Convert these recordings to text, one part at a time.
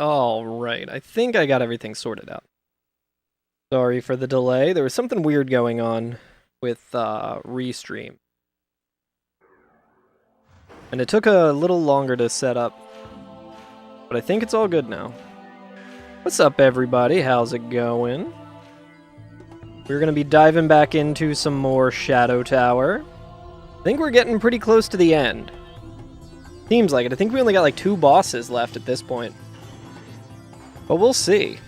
Alright, I think I got everything sorted out. Sorry for the delay. There was something weird going on with Restream. And it took a little longer to set up. But I think it's all good now. What's up, everybody? How's it going? We're going to be diving back into some more Shadow Tower. I think we're getting pretty close to the end. Seems like it. I think we only got like 2 bosses left at this point. But we'll see.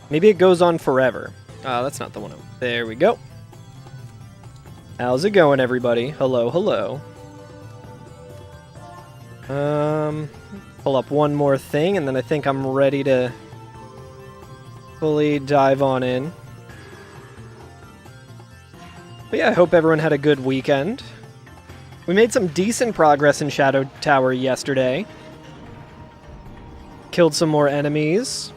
Maybe it goes on forever. That's not the one. There we go. How's it going, everybody? Hello, hello. Pull up one more thing, and then I think I'm ready to fully dive on in. But yeah, I hope everyone had a good weekend. We made some decent progress in Shadow Tower yesterday. Killed some more enemies.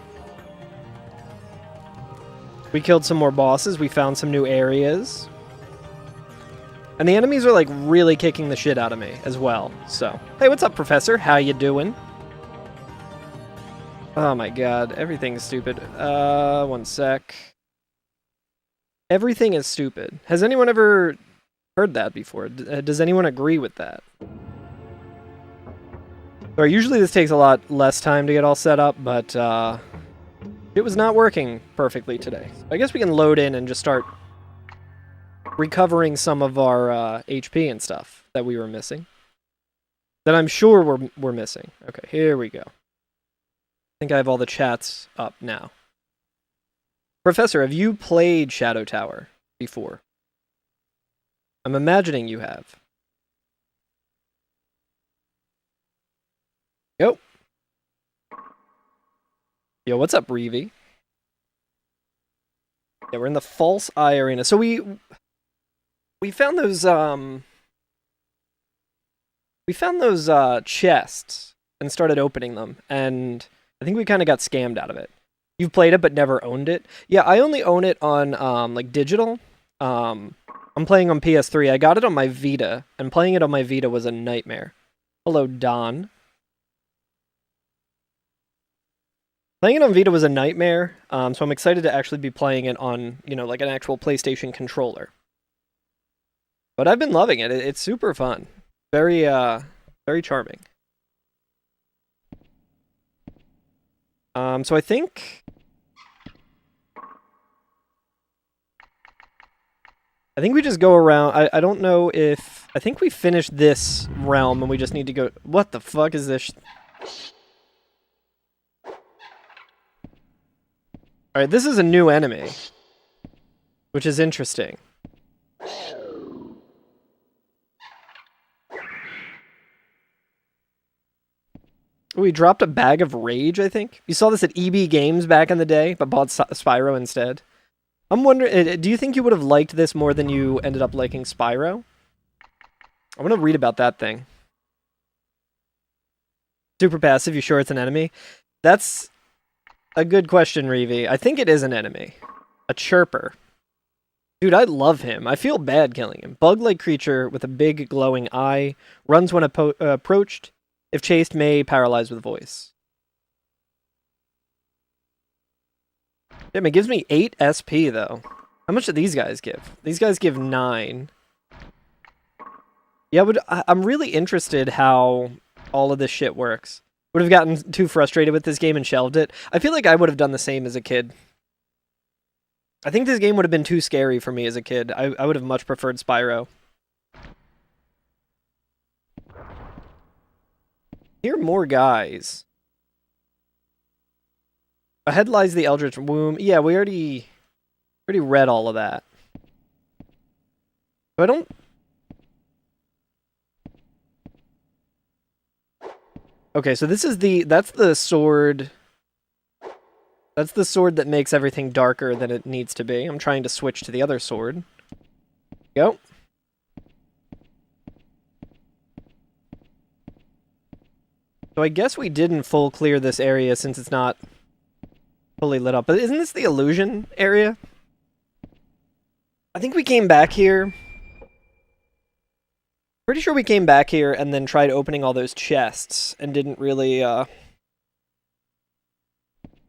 We killed some more bosses. We found some new areas. And the enemies are like really kicking the shit out of me as well. So, hey, what's up, Professor? How you doing? Oh my god, everything's stupid. One sec. Everything is stupid. Has anyone ever heard that before? Does anyone agree with that? Or usually this takes a lot less time to get all set up, but it was not working perfectly today. I guess we can load in and just start recovering some of our HP and stuff that we were missing. That I'm sure we're missing. Okay, here we go. I think I have all the chats up now. Professor, have you played Shadow Tower before? I'm imagining you have. Yo. Yo, what's up, Reevy? Yeah, we're in the False Eye Arena. So we found those chests and started opening them, and I think we kind of got scammed out of it. You've played it but never owned it? Yeah, I only own it on like digital. I'm playing on PS3. I got it on my Vita, and playing it on my Vita was a nightmare. Hello, Don. Playing it on Vita was a nightmare, so I'm excited to actually be playing it on, you know, like an actual PlayStation controller. But I've been loving it. It's super fun. Very, very charming. So I think we just go around. I don't know if... I think we finished this realm and we just need to go... What the fuck is this? Alright, this is a new enemy. Which is interesting. Ooh, we dropped a bag of rage, I think. You saw this at EB Games back in the day, but bought Spyro instead. I'm wondering, do you think you would have liked this more than you ended up liking Spyro? I want to read about that thing. Super passive, you sure it's an enemy? That's a good question, Reevy. I think it is an enemy. A chirper. Dude, I love him. I feel bad killing him. Bug-like creature with a big glowing eye. Runs when approached. If chased, may paralyze with voice. Damn, it gives me 8 SP, though. How much do these guys give? These guys give 9. Yeah, I'm really interested how all of this shit works. Would have gotten too frustrated with this game and shelved it. I feel like I would have done the same as a kid. I think this game would have been too scary for me as a kid. I would have much preferred Spyro. Here are more guys. Ahead lies the Eldritch Womb. Yeah, we already read all of that. But I don't... Okay, so this is that's the sword. That's the sword that makes everything darker than it needs to be. I'm trying to switch to the other sword. Go. So I guess we didn't full clear this area since it's not fully lit up. But isn't this the illusion area? I think we came back here. Pretty sure we came back here and then tried opening all those chests and didn't really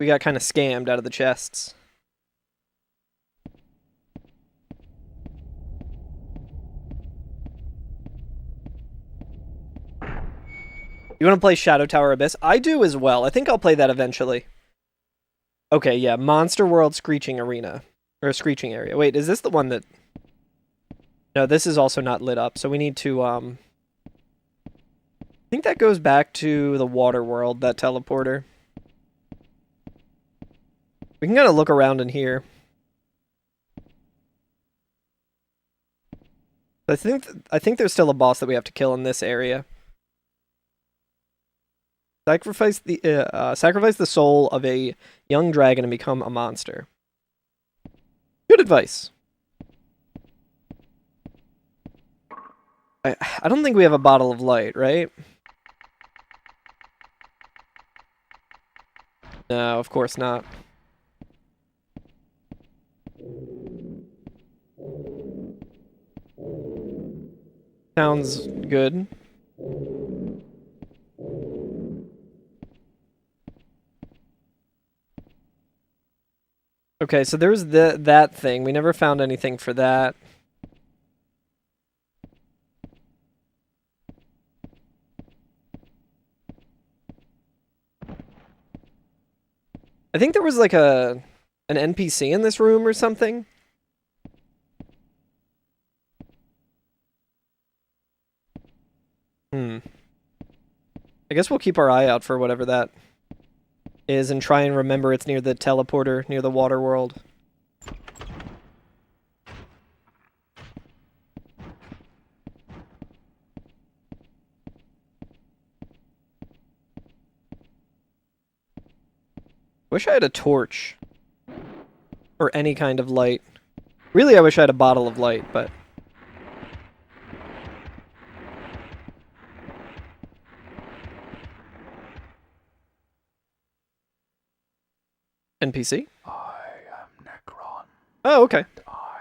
We got kind of scammed out of the chests. You want to play Shadow Tower Abyss? I do as well. I think I'll play that eventually. Okay, yeah. Monster World Screeching Arena. Or Screeching Area. Wait, is this the one that... No, this is also not lit up, so we need to, I think that goes back to the water world, that teleporter. We can kind of look around in here. I think there's still a boss that we have to kill in this area. Sacrifice the soul of a young dragon and become a monster. Good advice. I don't think we have a bottle of light, right? No, of course not. Sounds good. Okay, so there's that thing. We never found anything for that. I think there was like an NPC in this room or something. I guess we'll keep our eye out for whatever that is and try and remember it's near the teleporter, near the water world. Wish I had a torch. Or any kind of light. Really, I wish I had a bottle of light, but... NPC? I am Necron. Oh, okay. And I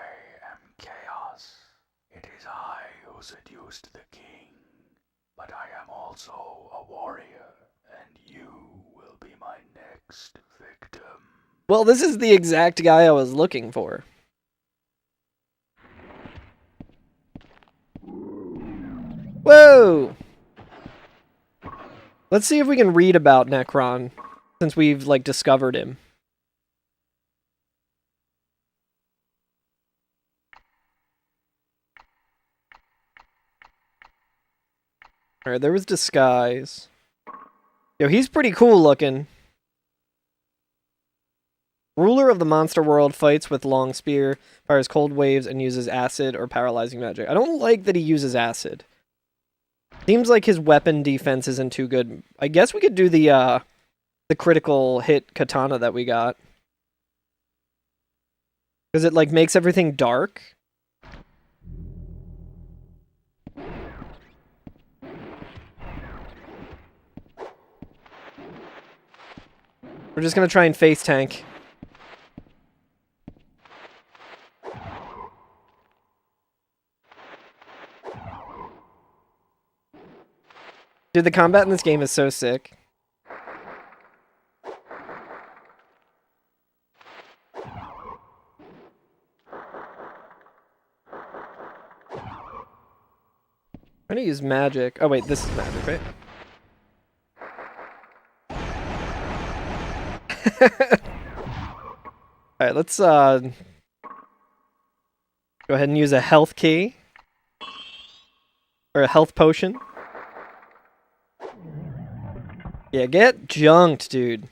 am Chaos. It is I who seduced the king. But I am also a warrior, and you will be my next victim. Well, this is the exact guy I was looking for. Whoa! Let's see if we can read about Necron, since we've, like, discovered him. Alright, there was disguise. Yo, he's pretty cool looking. Ruler of the monster world, fights with long spear, fires cold waves, and uses acid or paralyzing magic. I don't like that he uses acid. Seems like his weapon defense isn't too good. I guess we could do the critical hit katana that we got. Because it, like, makes everything dark. We're just gonna try and face tank. Dude, the combat in this game is so sick. I'm gonna use magic. Oh wait, this is magic, right? Alright, let's go ahead and use a health key. Or a health potion. Yeah, get junked, dude.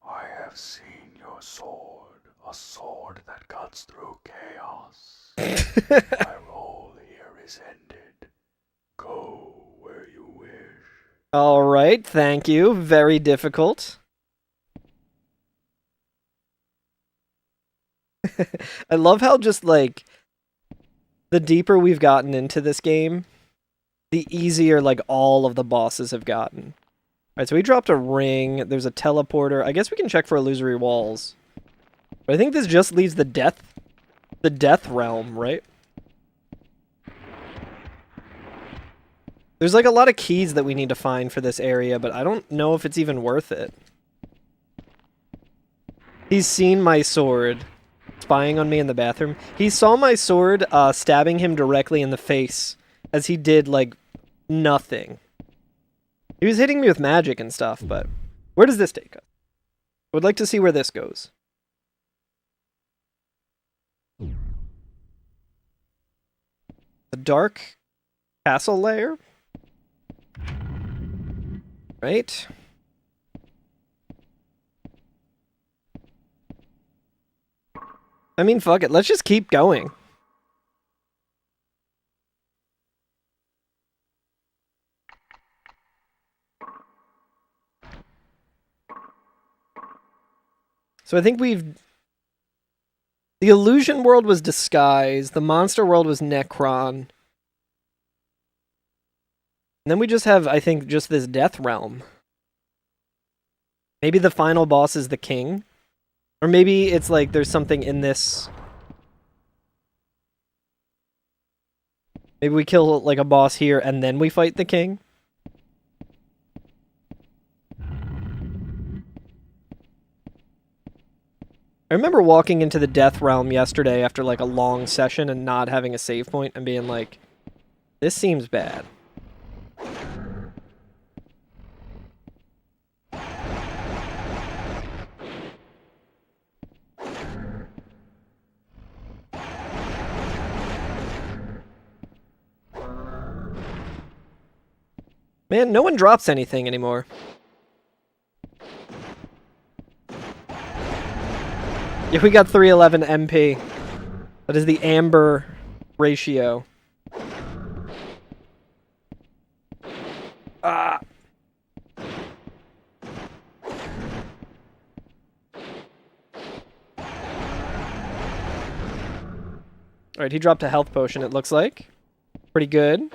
I have seen your sword, a sword that cuts through chaos. My role here is ended. Go where you wish. Alright, thank you. Very difficult. I love how just, like, the deeper we've gotten into this game, the easier, like, all of the bosses have gotten. Alright, so we dropped a ring. There's a teleporter. I guess we can check for illusory walls. But I think this just leaves the death realm, right? There's, like, a lot of keys that we need to find for this area, but I don't know if it's even worth it. He's seen my sword spying on me in the bathroom. He saw my sword stabbing him directly in the face as he did, like, nothing. He was hitting me with magic and stuff, but where does this take us? I would like to see where this goes. The dark castle lair? Right? I mean, fuck it. Let's just keep going. So I think we've... The illusion world was Disguise. The monster world was Necron. And then we just have, I think, just this Death Realm. Maybe the final boss is the king? Or maybe it's like there's something in this... Maybe we kill, like, a boss here and then we fight the king? I remember walking into the Death Realm yesterday after, like, a long session and not having a save point and being like, this seems bad. Man, no one drops anything anymore. Yeah, we got 311 MP. That is the amber ratio. Ah. Alright, he dropped a health potion, it looks like. Pretty good.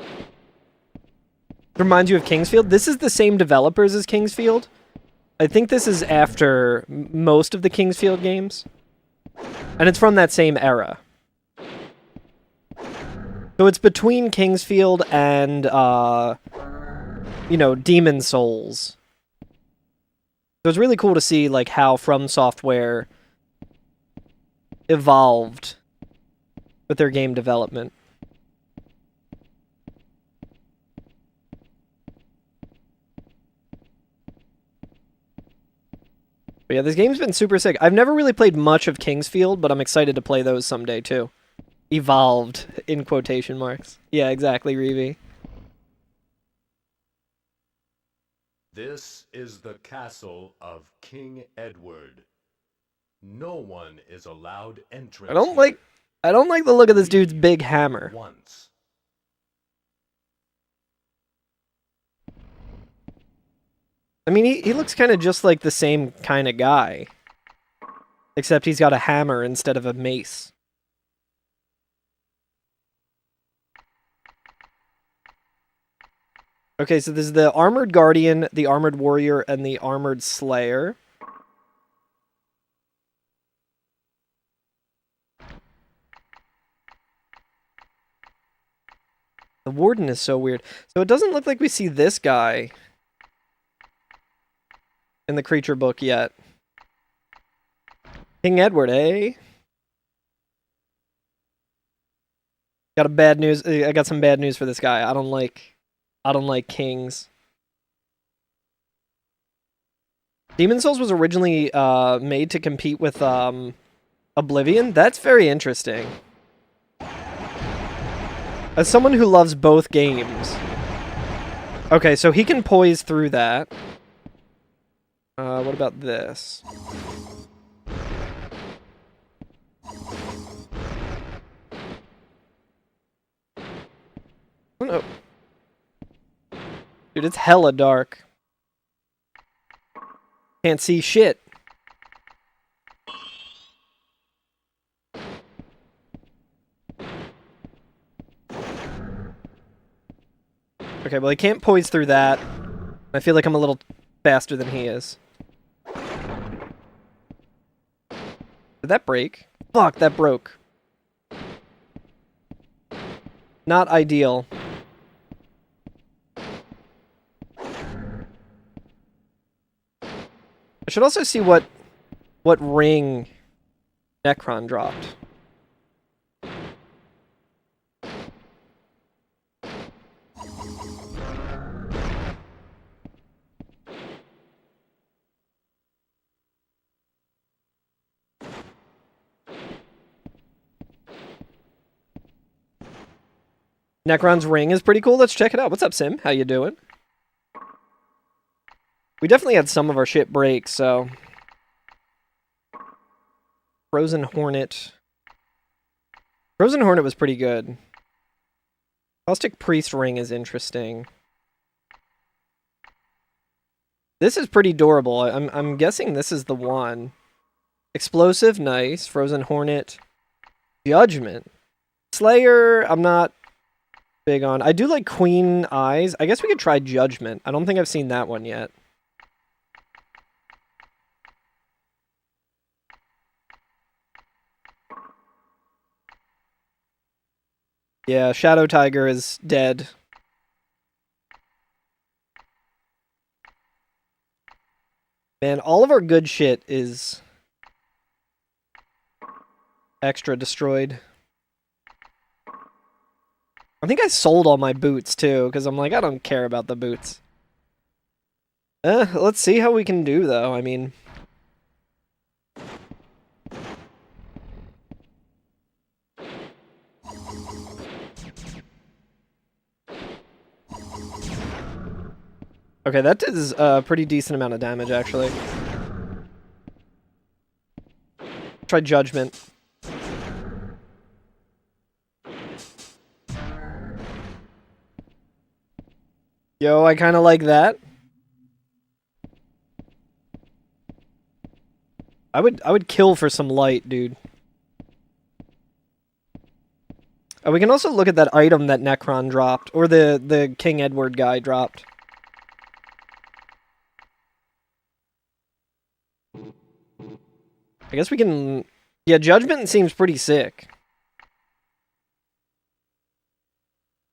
Reminds you of Kingsfield. This is the same developers as Kingsfield. I think this is after most of the Kingsfield games. And it's from that same era. So it's between Kingsfield and, you know, Demon Souls. So it's really cool to see, like, how From Software evolved with their game development. But yeah, this game's been super sick. I've never really played much of Kingsfield, but I'm excited to play those someday, too. Evolved, in quotation marks. Yeah, exactly, Reevy. This is the castle of King Edward. No one is allowed entrance. I don't like the look of this dude's big hammer. Once. I mean, he looks kind of just like the same kind of guy. Except he's got a hammer instead of a mace. Okay, so this is the Armored Guardian, the Armored Warrior, and the Armored Slayer. The Warden is so weird. So it doesn't look like we see this guy in the creature book yet. King Edward, eh? Got a bad news. I got some bad news for this guy. I don't like kings. Demon Souls was originally made to compete with Oblivion. That's very interesting. As someone who loves both games. Okay, so he can poise through that. What about this? Oh no. Dude, it's hella dark. Can't see shit. Okay, well, he can't poise through that. I feel like I'm a little faster than he is. Did that break? Fuck, that broke. Not ideal. I should also see what what ring Necron dropped. Necron's ring is pretty cool. Let's check it out. What's up, Sim? How you doing? We definitely had some of our shit break, so... Frozen Hornet. Frozen Hornet was pretty good. Caustic Priest ring is interesting. This is pretty durable. I'm guessing this is the one. Explosive, nice. Frozen Hornet. Judgment. Slayer, I'm not big on. I do like Queen Eyes. I guess we could try Judgment. I don't think I've seen that one yet. Yeah, Shadow Tiger is dead. Man, all of our good shit is extra destroyed. I think I sold all my boots, too, because I'm like, I don't care about the boots. Let's see how we can do, though. I mean... Okay, that is a pretty decent amount of damage, actually. Try Judgment. Yo, I kind of like that. I would kill for some light, dude. We can also look at that item that Necron dropped, or the King Edward guy dropped. I guess we can... Yeah, Judgment seems pretty sick.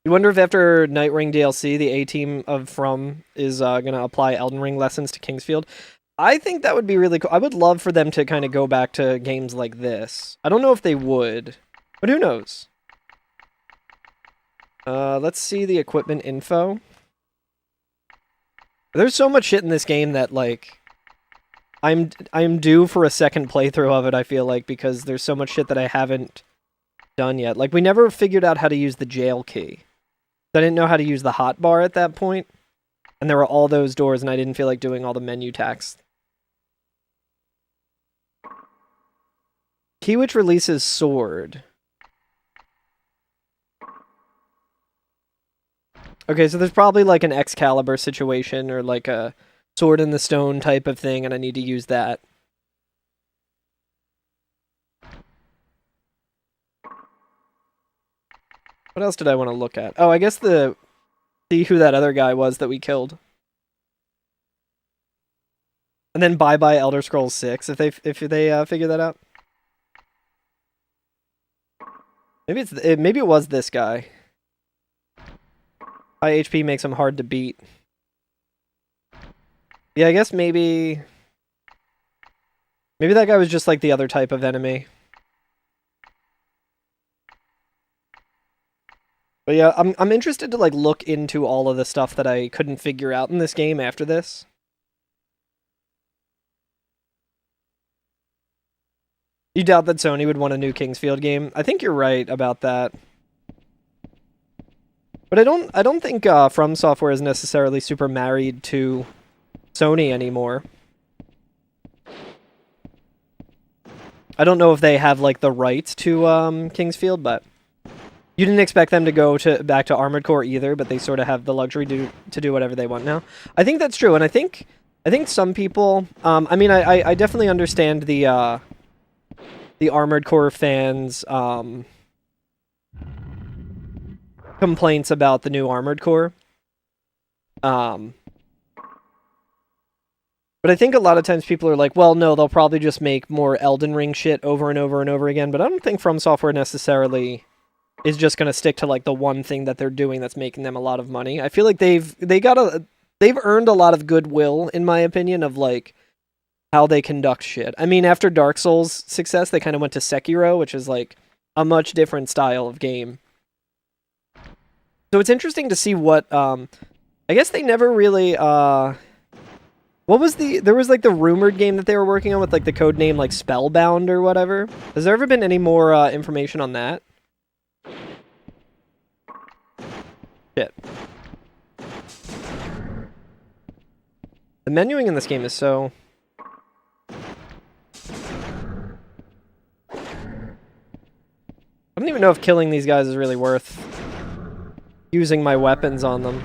You wonder if after Night Ring DLC, the A-team of From is going to apply Elden Ring lessons to Kingsfield. I think that would be really cool. I would love for them to kind of go back to games like this. I don't know if they would, but who knows? Let's see the equipment info. There's so much shit in this game that, like... I'm due for a second playthrough of it, I feel like, because there's so much shit that I haven't done yet. Like, we never figured out how to use the jail key. I didn't know how to use the hotbar at that point. And there were all those doors, and I didn't feel like doing all the menu tasks. Key which releases sword. Okay, so there's probably like an Excalibur situation, or like a sword in the stone type of thing, and I need to use that. What else did I want to look at? Oh, I guess see who that other guy was that we killed. And then bye-bye Elder Scrolls 6 if they figure that out. Maybe maybe it was this guy. High HP makes him hard to beat. Yeah, I guess maybe that guy was just like the other type of enemy. But yeah, I'm interested to like look into all of the stuff that I couldn't figure out in this game after this. You doubt that Sony would want a new Kingsfield game? I think you're right about that. But I don't think From Software is necessarily super married to Sony anymore. I don't know if they have like the rights to Kingsfield, but you didn't expect them to go back to Armored Core either, but they sort of have the luxury to do whatever they want now. I think that's true, and I think some people. I mean, I definitely understand the Armored Core fans' complaints about the new Armored Core. But I think a lot of times people are like, well, no, they'll probably just make more Elden Ring shit over and over and over again. But I don't think From Software necessarily is just going to stick to like the one thing that they're doing that's making them a lot of money. I feel like they've earned a lot of goodwill, in my opinion, of like how they conduct shit. I mean, after Dark Souls' success, they kind of went to Sekiro, which is like a much different style of game. So it's interesting to see what, I guess they never really, what was there was like the rumored game that they were working on with like the code name like Spellbound or whatever. Has there ever been any more information on that? Shit. The menuing in this game is so... I don't even know if killing these guys is really worth using my weapons on them.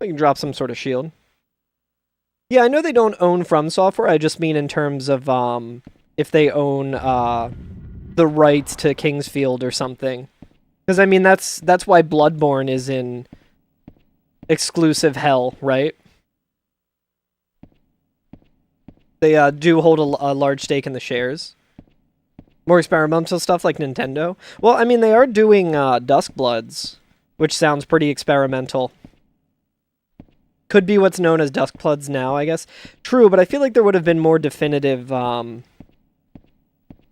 I can drop some sort of shield. Yeah, I know they don't own From Software. I just mean in terms of if they own the rights to Kingsfield or something. Because I mean that's why Bloodborne is in exclusive hell, right? They do hold a large stake in the shares. More experimental stuff like Nintendo. Well, I mean, they are doing Duskbloods, which sounds pretty experimental. Could be what's known as Duskbloods now, I guess. True, but I feel like there would have been more definitive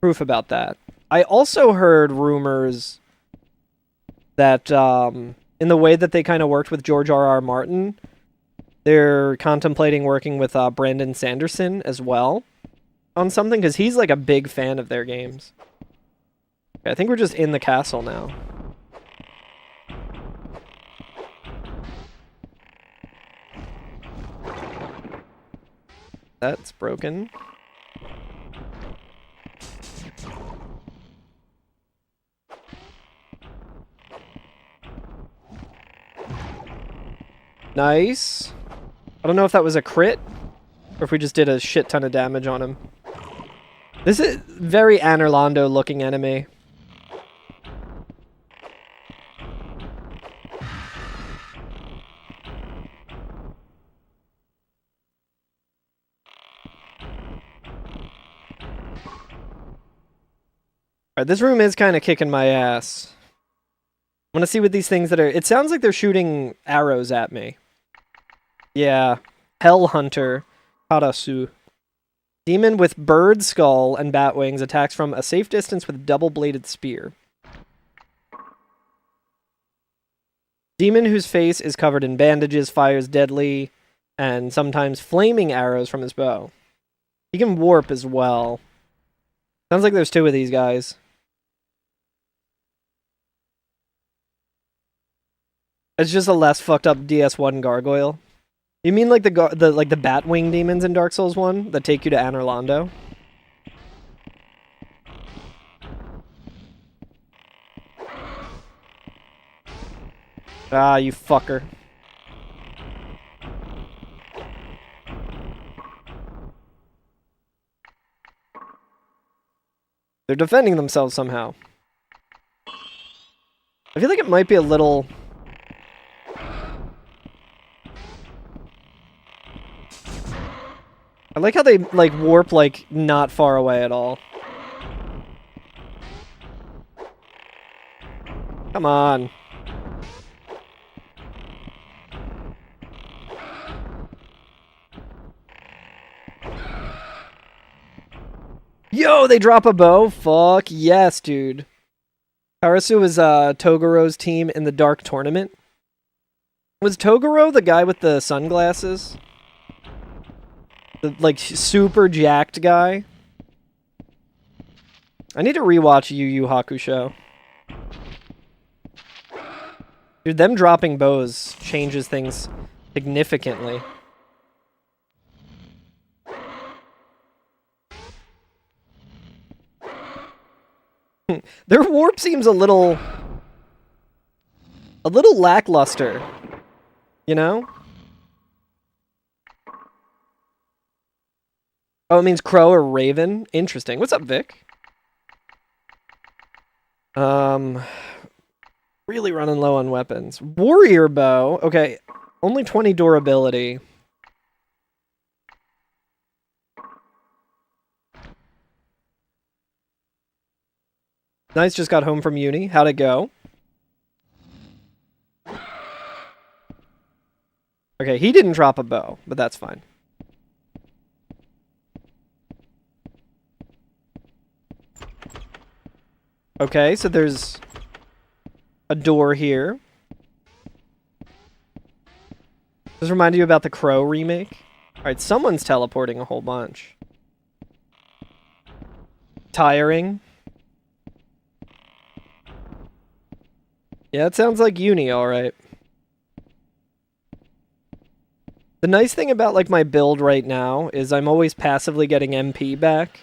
proof about that. I also heard rumors that in the way that they kind of worked with George R.R. Martin, they're contemplating working with Brandon Sanderson as well on something, because he's like a big fan of their games. Okay, I think we're just in the castle now. That's broken. Nice. I don't know if that was a crit, or if we just did a shit ton of damage on him. This is very Anorlando looking enemy. Alright, this room is kind of kicking my ass. I want to see what these things that are... It sounds like they're shooting arrows at me. Yeah. Hell Hunter. Karasu. Demon with bird skull and bat wings attacks from a safe distance with double-bladed spear. Demon whose face is covered in bandages fires deadly and sometimes flaming arrows from his bow. He can warp as well. Sounds like there's two of these guys. It's just a less fucked up DS1 gargoyle. You mean like the Batwing demons in Dark Souls 1 that take you to Anorlando? Ah, you fucker. They're defending themselves somehow. I feel like it might be a little... I like how they, like, warp, like, not far away at all. Come on. Yo, they drop a bow? Fuck yes, dude. Karasu was Togoro's team in the Dark Tournament. Was Toguro the guy with the sunglasses? The, like, super jacked guy? I need to rewatch Yu Yu Hakusho. Dude, them dropping bows changes things significantly. Their warp seems a little lackluster, you know? Oh, it means crow or raven. Interesting. What's up, Vic? Really running low on weapons. Warrior bow. Okay, only 20 durability. Nice, just got home from uni. How'd it go? Okay, he didn't drop a bow, but that's fine. Okay, so there's a door here. Does this remind you about the Crow remake? Alright, someone's teleporting a whole bunch. Tiring. Yeah, it sounds like uni, alright. The nice thing about, like, my build right now is I'm always passively getting MP back.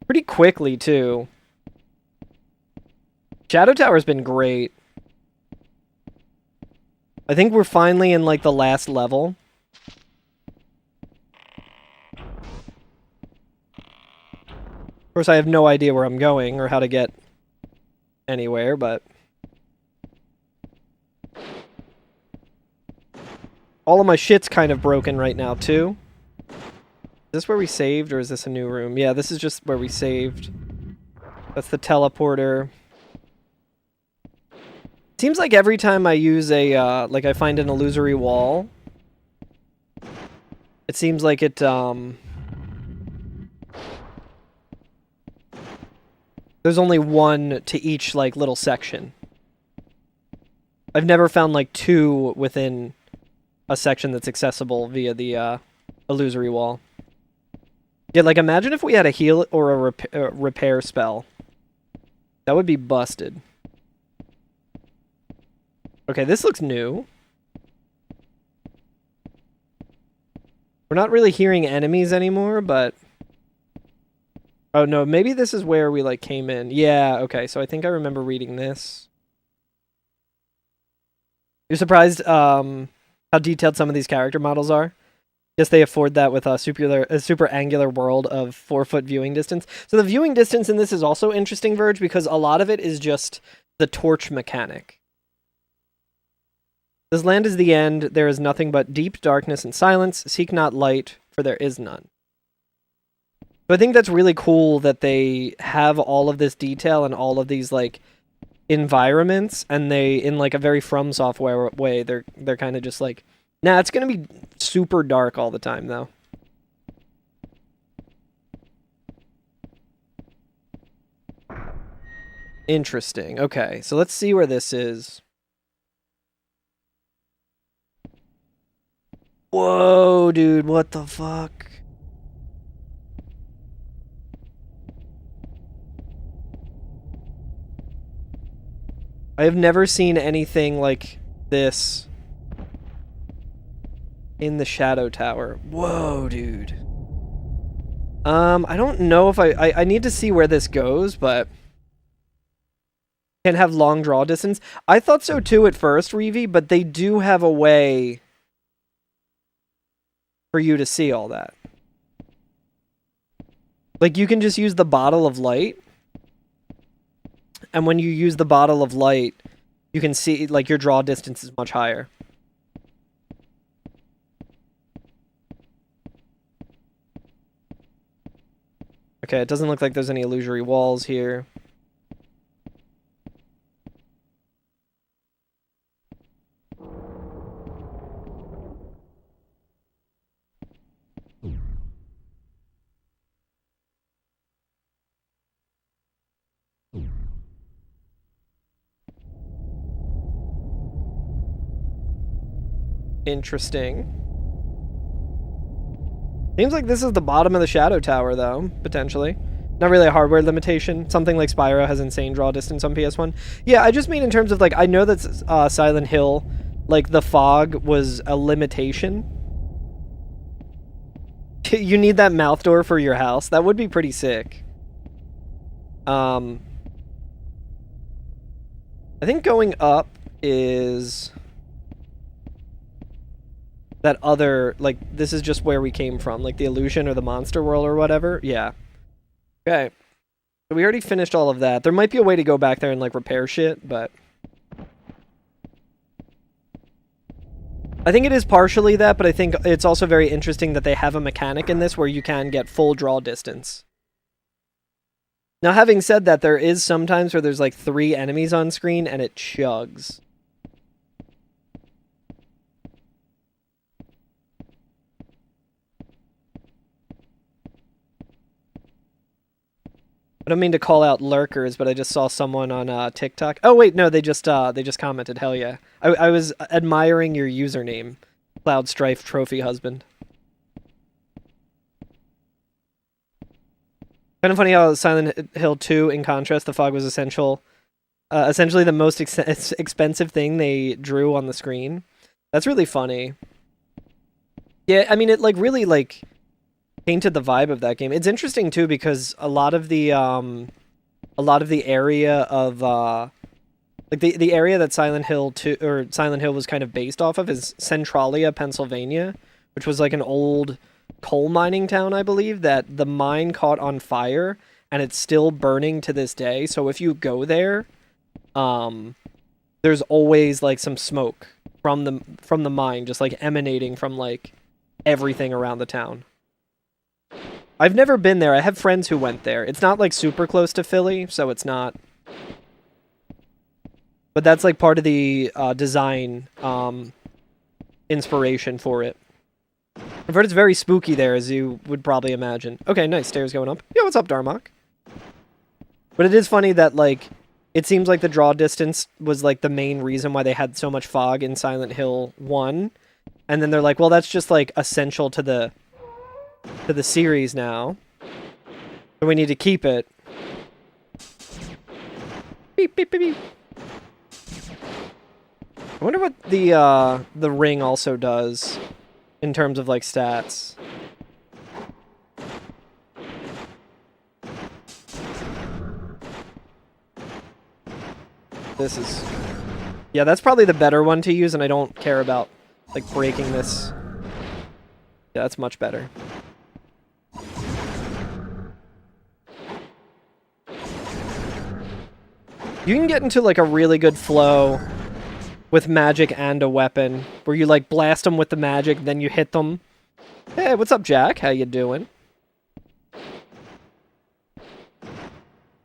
Pretty quickly, too. Shadow Tower's been great. I think we're finally in, like, the last level. Of course, I have no idea where I'm going or how to get anywhere, but... all of my shit's kind of broken right now, too. Is this where we saved, or is this a new room? Yeah, this is just where we saved. That's the teleporter. Seems like every time I use a, like I find an illusory wall, it seems like it, there's only one to each, like, little section. I've never found, like, two within a section that's accessible via the, illusory wall. Yeah, like, imagine if we had a heal or a repair spell. That would be busted. Okay, this looks new. We're not really hearing enemies anymore, but... oh, no, maybe this is where we, like, came in. Yeah, okay, so I think I remember reading this. You're surprised, how detailed some of these character models are? Yes, they afford that with a super angular world of 4-foot viewing distance. So the viewing distance in this is also interesting, Verge, because a lot of it is just the torch mechanic. This land is the end. There is nothing but deep darkness and silence. Seek not light, for there is none. So I think that's really cool that they have all of this detail and all of these, like, environments, and they, in, like, a very From Software way, they're kind of just like, nah, it's gonna be super dark all the time, though. Interesting. Okay, so let's see where this is. Whoa, dude, what the fuck? I have never seen anything like this in the Shadow Tower. Whoa, dude. I don't know if I need to see where this goes, but... can have long draw distance. I thought so too at first, Reevy, but they do have a way for you to see all that. Like, you can just use the bottle of light, and when you use the bottle of light, you can see, like, your draw distance is much higher. Okay, it doesn't look like there's any illusory walls here. Interesting. Seems like this is the bottom of the Shadow Tower, though, potentially. Not really a hardware limitation. Something like Spyro has insane draw distance on PS1. Yeah, I just mean in terms of, like, I know that Silent Hill, like, the fog was a limitation. You need that mouth door for your house. That would be pretty sick. I think going up is... that other, like, this is just where we came from, like the illusion or the monster world or whatever. Yeah. Okay. So we already finished all of that. There might be a way to go back there and, like, repair shit, but... I think it is partially that, but I think it's also very interesting that they have a mechanic in this where you can get full draw distance. Now, having said that, there is sometimes where there's, like, 3 enemies on screen and it chugs. don't mean to call out lurkers, but I just saw someone on TikTok. Oh wait, no, they just commented. Hell yeah! I was admiring your username, Cloud Strife Trophy Husband. Kind of funny how Silent Hill 2, in contrast, the fog was essentially the most expensive thing they drew on the screen. That's really funny. Yeah, I mean, it like really like painted the vibe of that game. It's interesting too because a lot of the area of like the area that Silent Hill 2 or Silent Hill was kind of based off of is Centralia, Pennsylvania, which was like an old coal mining town, I believe, that the mine caught on fire and it's still burning to this day. So if you go there, there's always like some smoke from the mine just like emanating from like everything around the town. I've never been there. I have friends who went there. It's not like super close to Philly, so it's not. But that's like part of the design inspiration for it. I've heard it's very spooky there, as you would probably imagine. Okay, nice. Stairs going up. Yo, what's up, Darmok? But it is funny that, like, it seems like the draw distance was, like, the main reason why they had so much fog in Silent Hill 1. And then they're like, well, that's just, like, essential to the series now. So we need to keep it. Beep, beep, beep, beep. I wonder what the ring also does in terms of, like, stats. This is... Yeah, that's probably the better one to use, and I don't care about, like, breaking this. Yeah, that's much better. You can get into, like, a really good flow with magic and a weapon, where you, like, blast them with the magic, then you hit them. Hey, what's up, Jack? How you doing?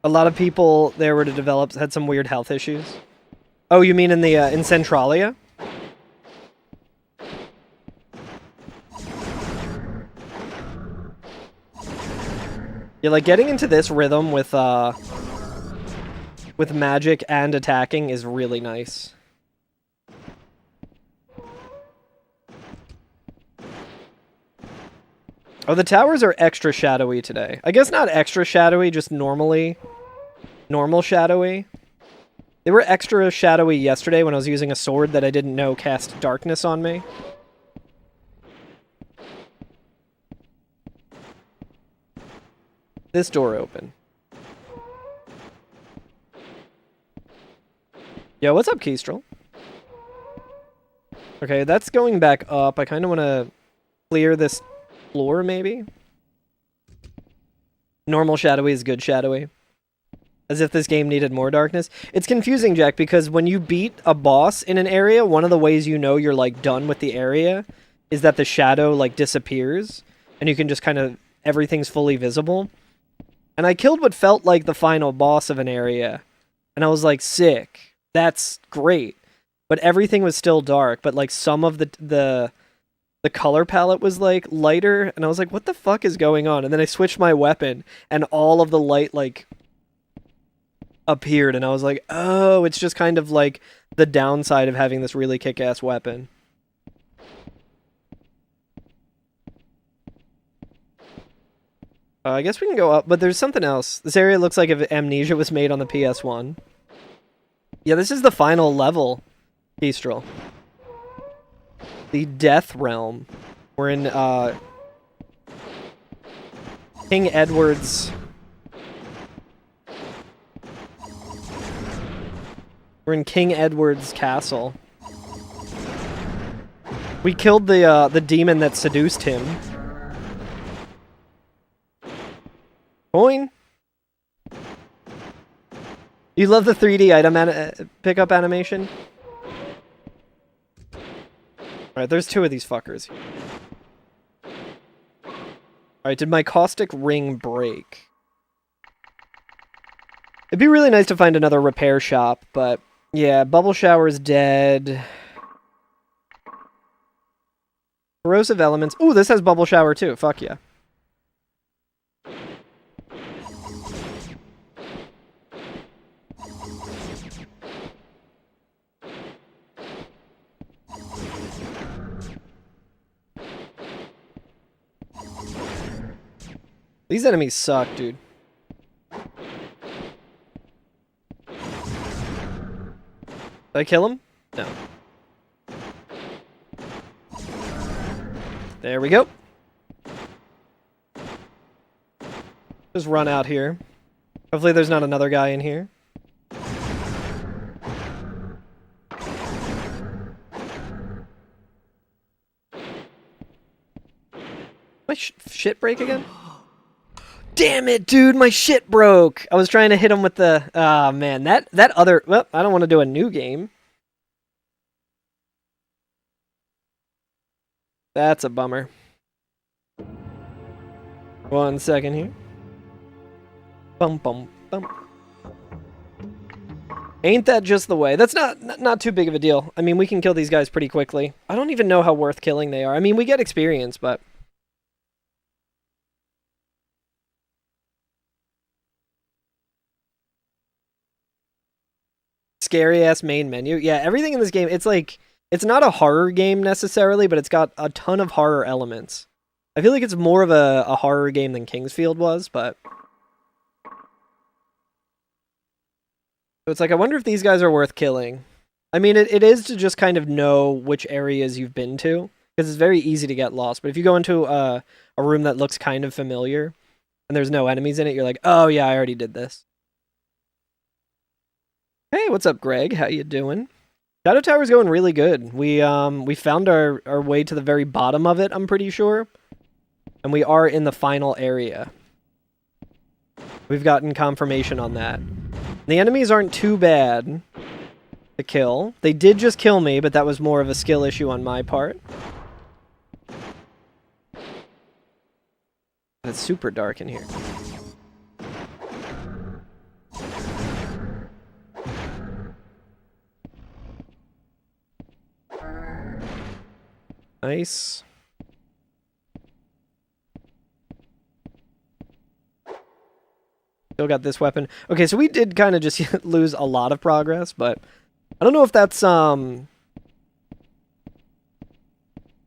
A lot of people there were to develop had some weird health issues. Oh, you mean in the in Centralia? Yeah, like getting into this rhythm with magic and attacking is really nice. Oh, the towers are extra shadowy today. I guess not extra shadowy, just normal shadowy. They were extra shadowy yesterday when I was using a sword that I didn't know cast darkness on me. This door open. Yo, what's up, Kestrel? Okay, that's going back up. I kind of want to clear this floor, maybe? Normal shadowy is good shadowy. As if this game needed more darkness. It's confusing, Jack, because when you beat a boss in an area, one of the ways you know you're, like, done with the area is that the shadow, like, disappears, and you can just kind of... everything's fully visible. And I killed what felt like the final boss of an area, and I was like, sick. That's great. But everything was still dark, but, like, some of the color palette was, like, lighter, and I was like, what the fuck is going on? And then I switched my weapon, and all of the light, like, appeared, and I was like, oh, it's just kind of, like, the downside of having this really kick-ass weapon. I guess we can go up, but there's something else. This area looks like if Amnesia was made on the PS1. Yeah, this is the final level, Kestrel. The Death Realm. We're in, King Edward's... We're in King Edward's castle. We killed the demon that seduced him. Coin? You love the 3D item pickup animation? Alright, there's two of these fuckers. Alright, did my caustic ring break? It'd be really nice to find another repair shop, but yeah, Bubble Shower's dead. Corrosive elements. Ooh, this has Bubble Shower too. Fuck yeah. These enemies suck, dude. Did I kill him? No. There we go. Just run out here. Hopefully there's not another guy in here. My shit break again? Damn it, dude, my shit broke. I was trying to hit him with the... Ah, man, that other... Well, I don't want to do a new game. That's a bummer. 1 second here. Bum, bum, bum. Ain't that just the way? That's not too big of a deal. I mean, we can kill these guys pretty quickly. I don't even know how worth killing they are. I mean, we get experience, but... Scary-ass main menu. Yeah, everything in this game, it's like... It's not a horror game necessarily, but it's got a ton of horror elements. I feel like it's more of a horror game than Kingsfield was, but... So it's like, I wonder if these guys are worth killing. I mean, it is to just kind of know which areas you've been to, because it's very easy to get lost. But if you go into a room that looks kind of familiar, and there's no enemies in it, you're like, oh yeah, I already did this. Hey, what's up, Greg? How you doing? Shadow Tower's going really good. We found our way to the very bottom of it, I'm pretty sure. And we are in the final area. We've gotten confirmation on that. The enemies aren't too bad to kill. They did just kill me, but that was more of a skill issue on my part. It's super dark in here. Nice. Still got this weapon. Okay, so we did kind of just lose a lot of progress, but I don't know if that's, I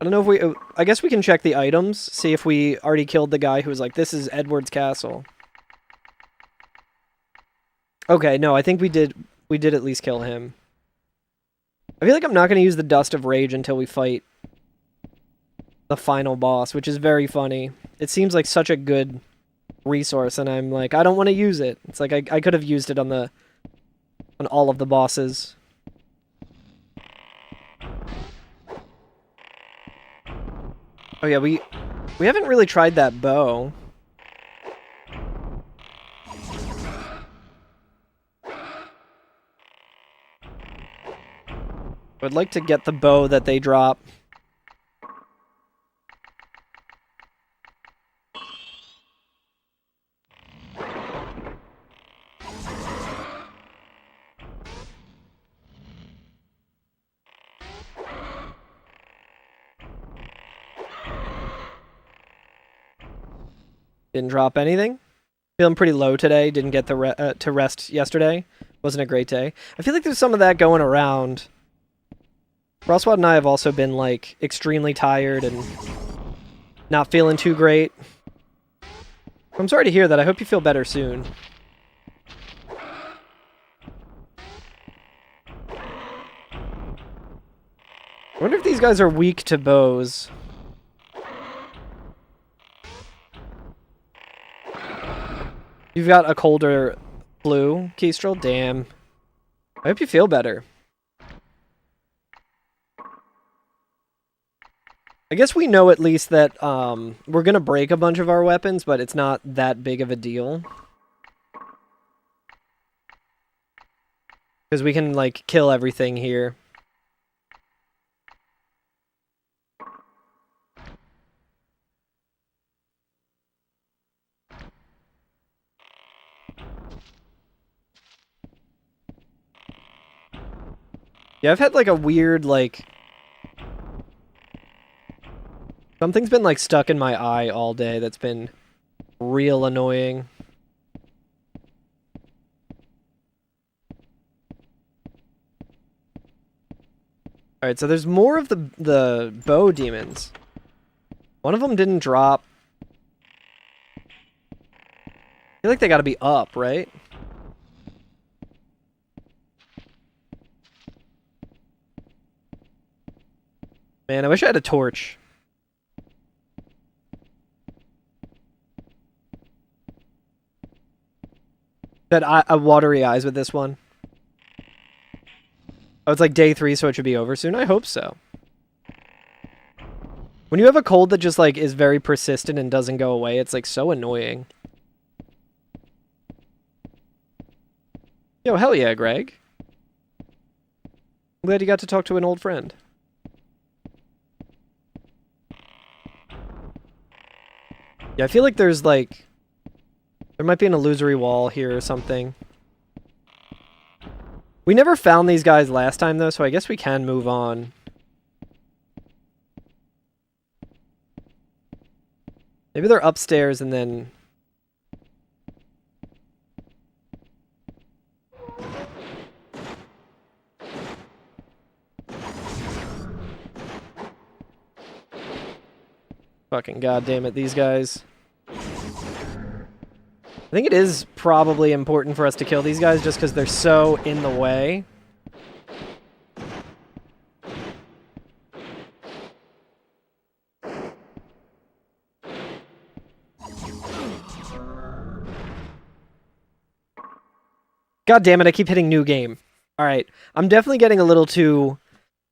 don't know if we... I guess we can check the items, see if we already killed the guy who was like, this is Edward's castle. Okay, no, I think we did at least kill him. I feel like I'm not going to use the Dust of Rage until we fight the final boss, which is very funny. It seems like such a good resource, and I'm like, I don't want to use it. It's like I could have used it on all of the bosses. Oh yeah, we haven't really tried that bow. I would like to get the bow that they drop. Didn't drop anything. Feeling pretty low today. Didn't get to rest yesterday. Wasn't a great day. I feel like there's some of that going around. Roswad and I have also been, like, extremely tired and not feeling too great. I'm sorry to hear that. I hope you feel better soon. I wonder if these guys are weak to bows. You've got a colder flu, Kestrel? Damn. I hope you feel better. I guess we know at least that we're going to break a bunch of our weapons, but it's not that big of a deal. Because we can, like, kill everything here. Yeah, I've had, like, a weird, like... Something's been, like, stuck in my eye all day that's been real annoying. Alright, so there's more of the bow demons. One of them didn't drop. feel like they gotta be up, right? Man, I wish I had a torch. That watery eyes with this one. Oh, it's like day 3, so it should be over soon? I hope so. When you have a cold that just, like, is very persistent and doesn't go away, it's, like, so annoying. Yo, hell yeah, Greg. I'm glad you got to talk to an old friend. Yeah, I feel like there's, like... There might be an illusory wall here or something. We never found these guys last time, though, so I guess we can move on. Maybe they're upstairs and then... Fucking goddamn it, these guys. I think it is probably important for us to kill these guys just because they're so in the way. God damn it, I keep hitting new game. Alright, I'm definitely getting a little too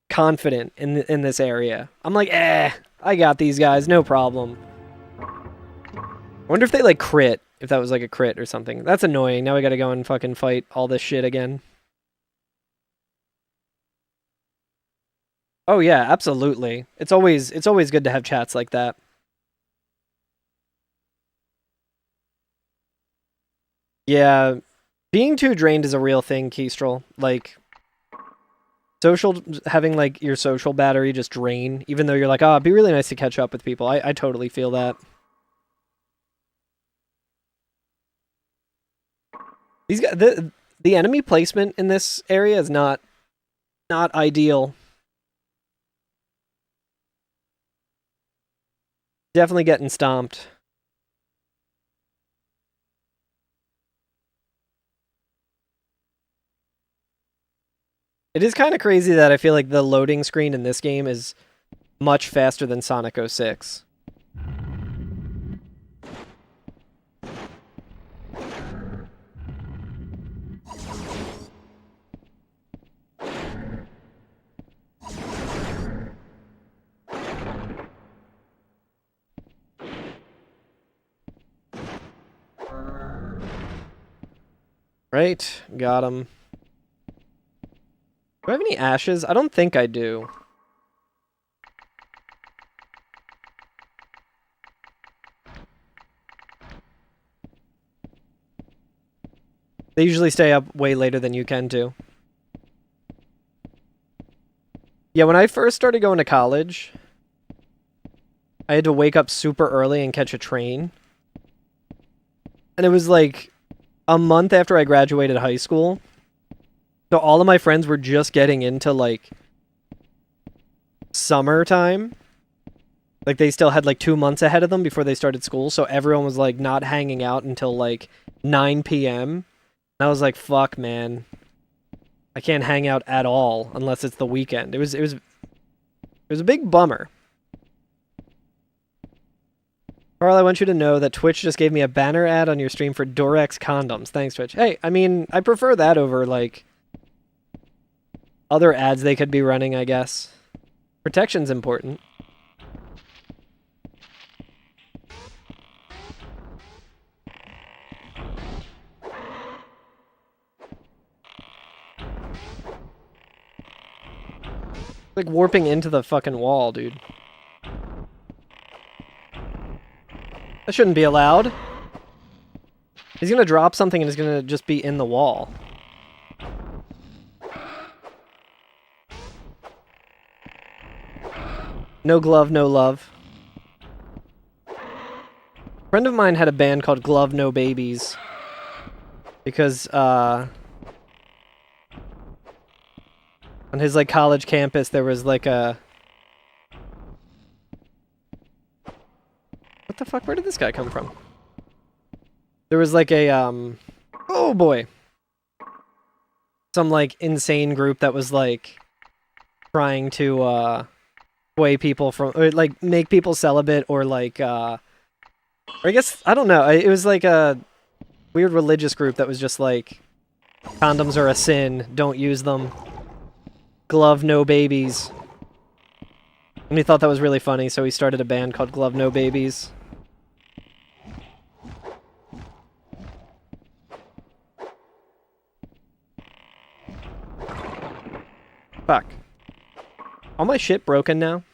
confident in this area. I'm like, I got these guys, no problem. I wonder if they, like, crit. If that was, like, a crit or something. That's annoying. Now we gotta go and fucking fight all this shit again. Oh, yeah, absolutely. It's always good to have chats like that. Yeah, being too drained is a real thing, Kestrel. Like, having, like, your social battery just drain, even though you're like, oh, it'd be really nice to catch up with people. I totally feel that. These guys, the enemy placement in this area is not ideal. Definitely getting stomped. It is kind of crazy that I feel like the loading screen in this game is much faster than Sonic 06. Right, got him. Do I have any ashes? I don't think I do. They usually stay up way later than you can too. Yeah, when I first started going to college, I had to wake up super early and catch a train. And it was like a month after I graduated high school. So all of my friends were just getting into, like, summertime. Like, they still had, like, 2 months ahead of them before they started school. So everyone was, like, not hanging out until, like, 9 p.m. And I was like, fuck, man. I can't hang out at all unless it's the weekend. It was a big bummer. Carl, I want you to know that Twitch just gave me a banner ad on your stream for Durex condoms. Thanks, Twitch. Hey, I mean, I prefer that over, like, other ads they could be running, I guess. Protection's important. Like warping into the fucking wall, dude. That shouldn't be allowed. He's gonna drop something and he's gonna just be in the wall. No glove, no love. A friend of mine had a band called Glove No Babies. Because, on his, like, college campus, there was, like, a... What the fuck? Where did this guy come from? There was like a, oh boy. Some like insane group that was like trying to, sway people from, or like make people celibate or like, or I guess, I don't know. It was like a weird religious group that was just like, condoms are a sin, don't use them. Glove no babies. And he thought that was really funny, so he started a band called Glove No Babies. Fuck. All my shit broken now?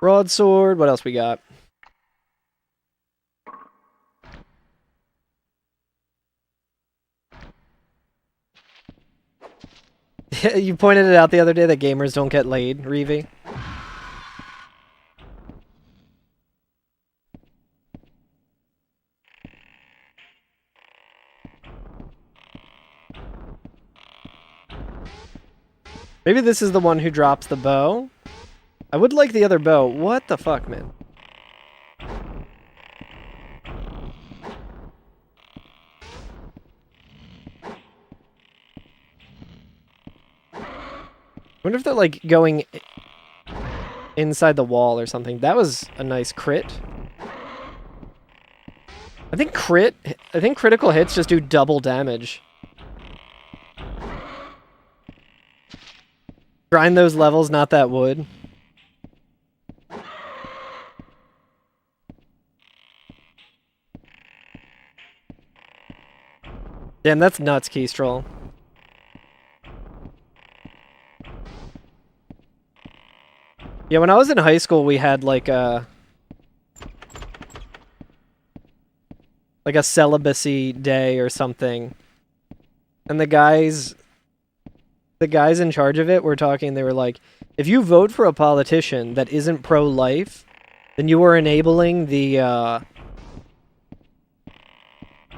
Broadsword, what else we got? You pointed it out the other day that gamers don't get laid, Reevy. Maybe this is the one who drops the bow? I would like the other bow. What the fuck, man? I wonder if they're like going inside the wall or something. That was a nice crit. I think critical hits just do double damage. Grind those levels, not that wood. Damn, that's nuts, Kestrel. Yeah, when I was in high school, we had like a celibacy day or something. And the guys in charge of it were talking, they were like, if you vote for a politician that isn't pro-life, then you are enabling the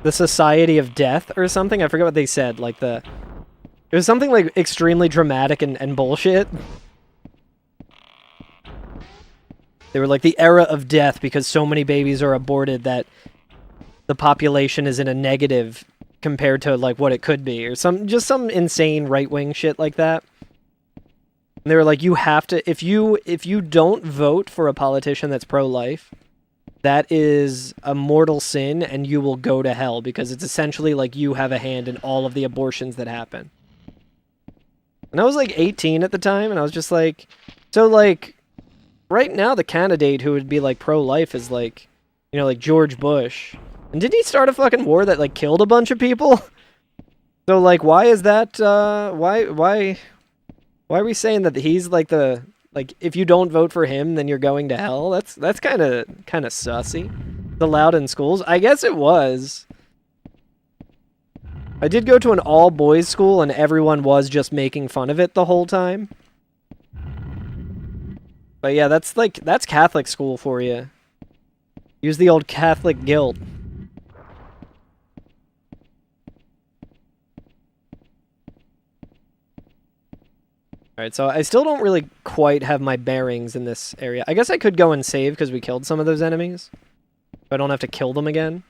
society of death or something. I forget what they said. Like it was something like extremely dramatic and bullshit. They were like the era of death because so many babies are aborted that the population is in a negative compared to like what it could be, or just some insane right-wing shit like that. And they were like, you have to, if you don't vote for a politician that's pro-life, that is a mortal sin and you will go to hell because it's essentially like you have a hand in all of the abortions that happen. And I was like 18 at the time, and I was just like, so like, right now the candidate who would be like pro-life is like, you know, like George Bush. And didn't he start a fucking war that like killed a bunch of people? So like, why is that, why are we saying that he's like if you don't vote for him, then you're going to hell? That's kind of sussy. It's allowed in schools? I guess it was. I did go to an all-boys school, and everyone was just making fun of it the whole time. But yeah, that's Catholic school for you. Use the old Catholic guilt. Alright, so I still don't really quite have my bearings in this area. I guess I could go and save because we killed some of those enemies. So I don't have to kill them again.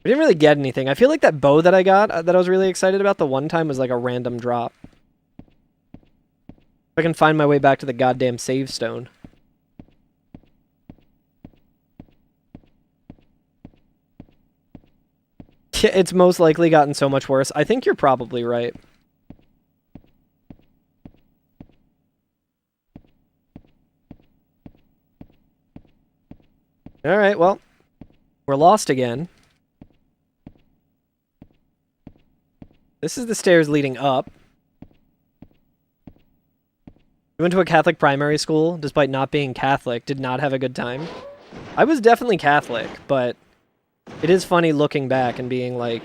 We didn't really get anything. I feel like that bow that I got, that I was really excited about the one time, was like a random drop. If I can find my way back to the goddamn save stone. It's most likely gotten so much worse. I think you're probably right. Alright, well, we're lost again. This is the stairs leading up. We went to a Catholic primary school, despite not being Catholic, did not have a good time. I was definitely Catholic, but it is funny looking back and being like,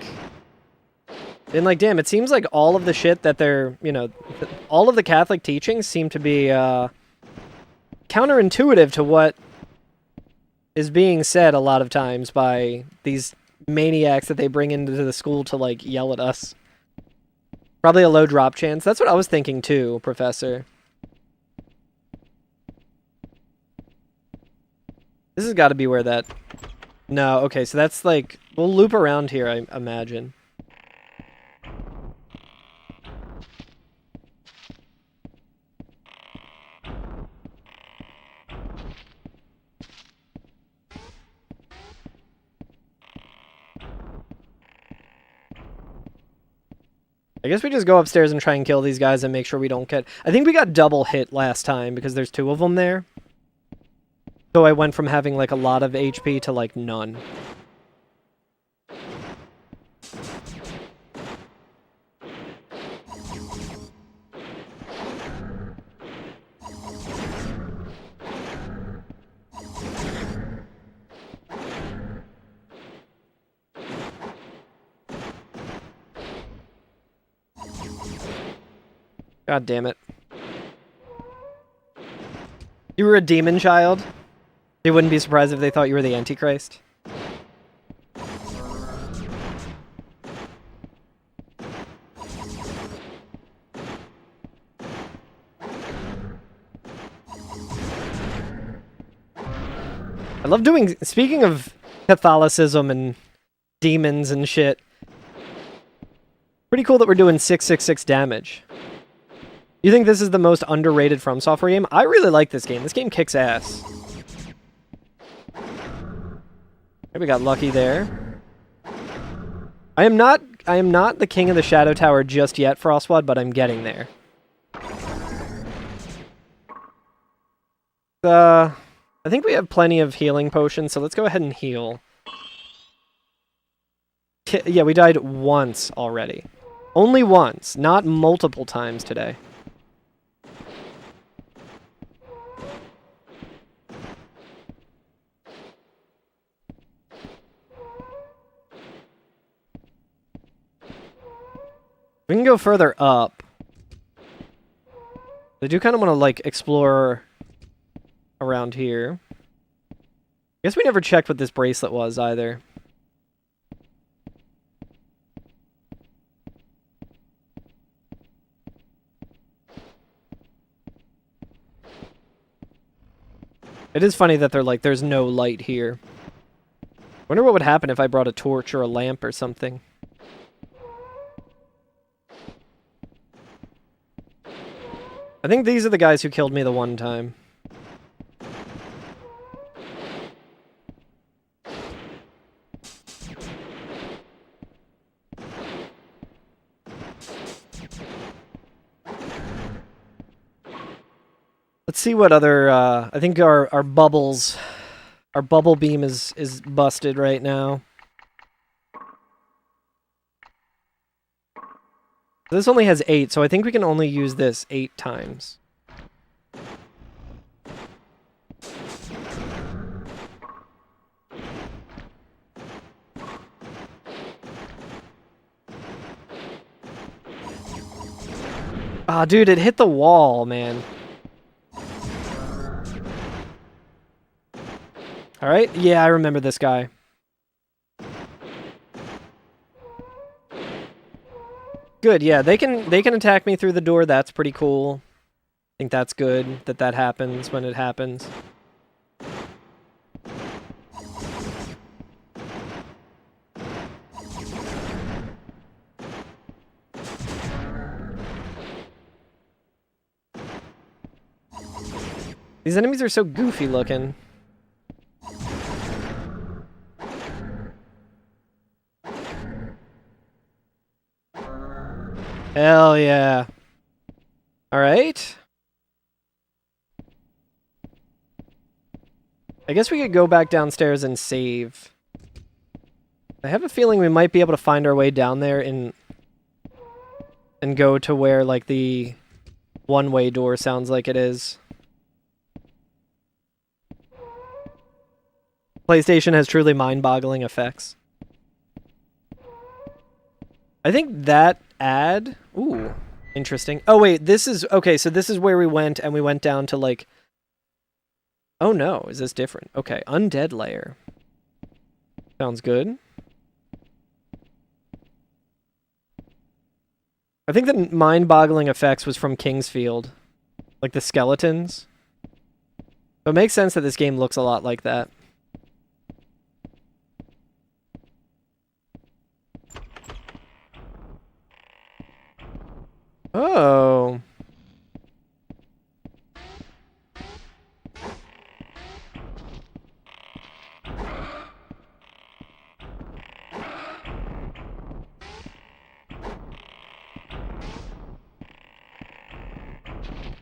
damn, it seems like all of the shit that they're, you know, all of the Catholic teachings seem to be counterintuitive to what is being said a lot of times by these maniacs that they bring into the school to, like, yell at us. Probably a low drop chance. That's what I was thinking too, Professor. This has got to be where that... No, okay, so that's like... We'll loop around here, I imagine. I guess we just go upstairs and try and kill these guys and make sure we don't get... I think we got double hit last time because there's 2 of them there. So I went from having, like, a lot of HP to, like, none. God damn it. You were a demon child? They wouldn't be surprised if they thought you were the Antichrist. I love doing... Speaking of Catholicism and demons and shit, pretty cool that we're doing 666 damage. You think this is the most underrated From Software game? I really like this game. This game kicks ass. We got lucky there. I am not the king of the Shadow Tower just yet, Frostwad, but I'm getting there. I think we have plenty of healing potions, so let's go ahead and heal. Yeah, we died once already. Only once, not multiple times today. We can go further up. I do kind of want to, like, explore around here. I guess we never checked what this bracelet was, either. It is funny that they're like, there's no light here. Wonder what would happen if I brought a torch or a lamp or something. I think these are the guys who killed me the one time. Let's see what other, I think our bubbles, our bubble beam is busted right now. This only has 8, so I think we can only use this 8 times. Ah, dude, it hit the wall, man. Alright, yeah, I remember this guy. Good, yeah, they can attack me through the door, that's pretty cool. I think that's good that that happens when it happens. These enemies are so goofy looking. Hell yeah. Alright. I guess we could go back downstairs and save. I have a feeling we might be able to find our way down there and go to where, like, the one-way door sounds like it is. PlayStation has truly mind-boggling effects. I think that ad... Ooh, interesting. Oh, wait, this is... Okay, so this is where we went, and we went down to, like... Oh no, is this different? Okay, undead layer. Sounds good. I think the mind-boggling effects was from Kingsfield. Like the skeletons. So it makes sense that this game looks a lot like that. Oh.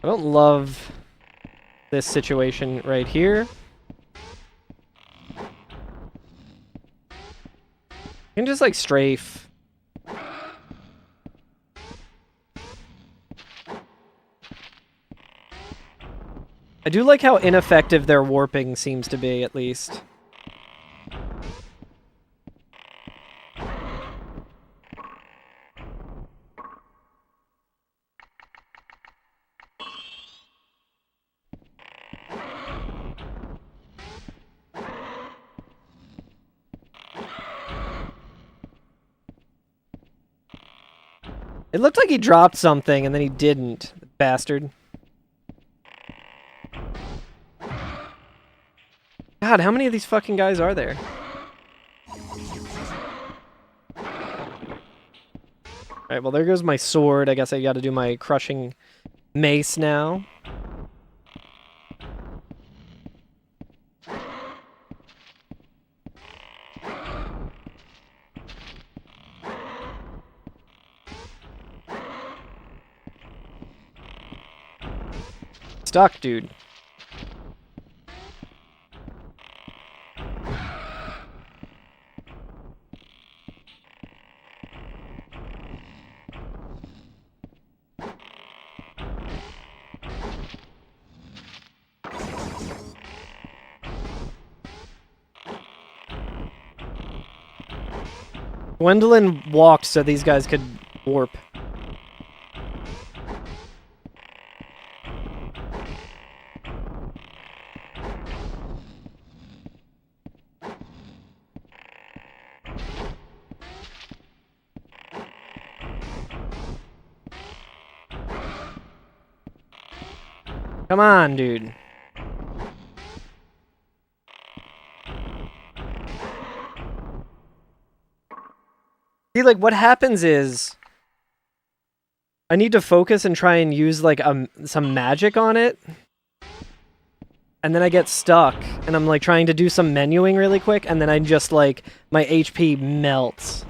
I don't love this situation right here. You can just like strafe. I do like how ineffective their warping seems to be, at least. It looked like he dropped something and then he didn't, bastard. God, how many of these fucking guys are there? Alright, well there goes my sword. I guess I gotta do my crushing mace now. Stuck, dude. Gwendolyn walked so these guys could warp. Come on, dude. See, like, what happens is I need to focus and try and use, like, some magic on it. And then I get stuck, and I'm, like, trying to do some menuing really quick, and then I just, like, my HP melts.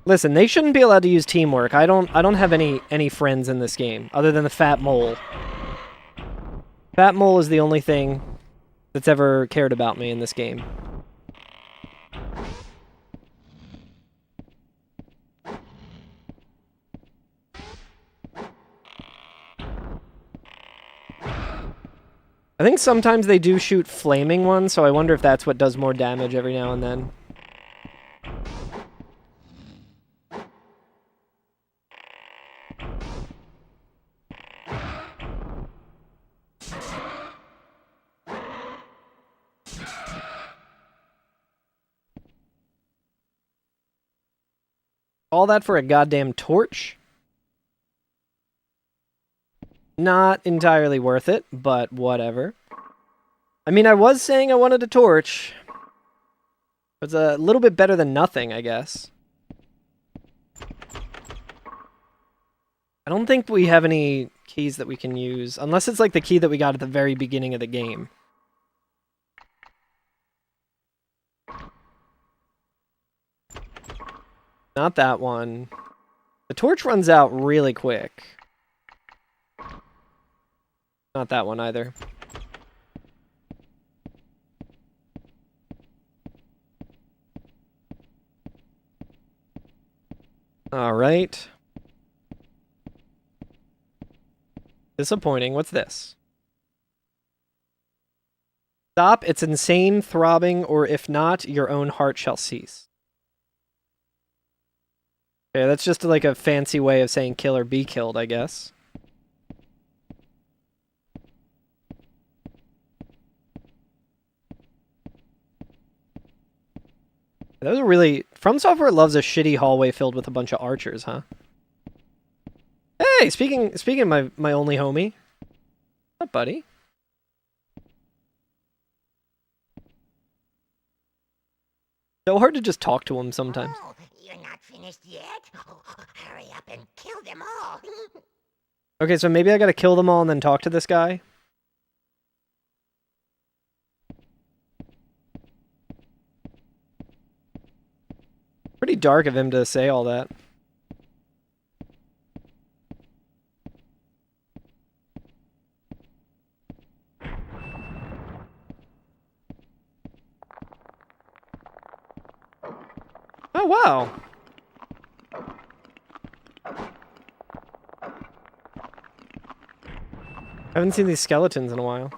Listen, they shouldn't be allowed to use teamwork. I don't have any friends in this game, other than the Fat Mole. Fat Mole is the only thing that's ever cared about me in this game. I think sometimes they do shoot flaming ones, so I wonder if that's what does more damage every now and then. All that for a goddamn torch? Not entirely worth it, but whatever. I mean, I was saying I wanted a torch. It's a little bit better than nothing, I guess. I don't think we have any keys that we can use, unless it's like the key that we got at the very beginning of the game. Not that one. The torch runs out really quick. Not that one either. All right. Disappointing. What's this? Stop its insane throbbing, or if not, your own heart shall cease. Yeah, that's just like a fancy way of saying kill or be killed, I guess. That was a really... From Software loves a shitty hallway filled with a bunch of archers, huh? Hey, speaking of my only homie. What's up, buddy? So hard to just talk to him sometimes. Oh, you're not finished yet? Oh, hurry up and kill them all. Okay, so maybe I gotta kill them all and then talk to this guy? Pretty dark of him to say all that. Oh, wow. I haven't seen these skeletons in a while.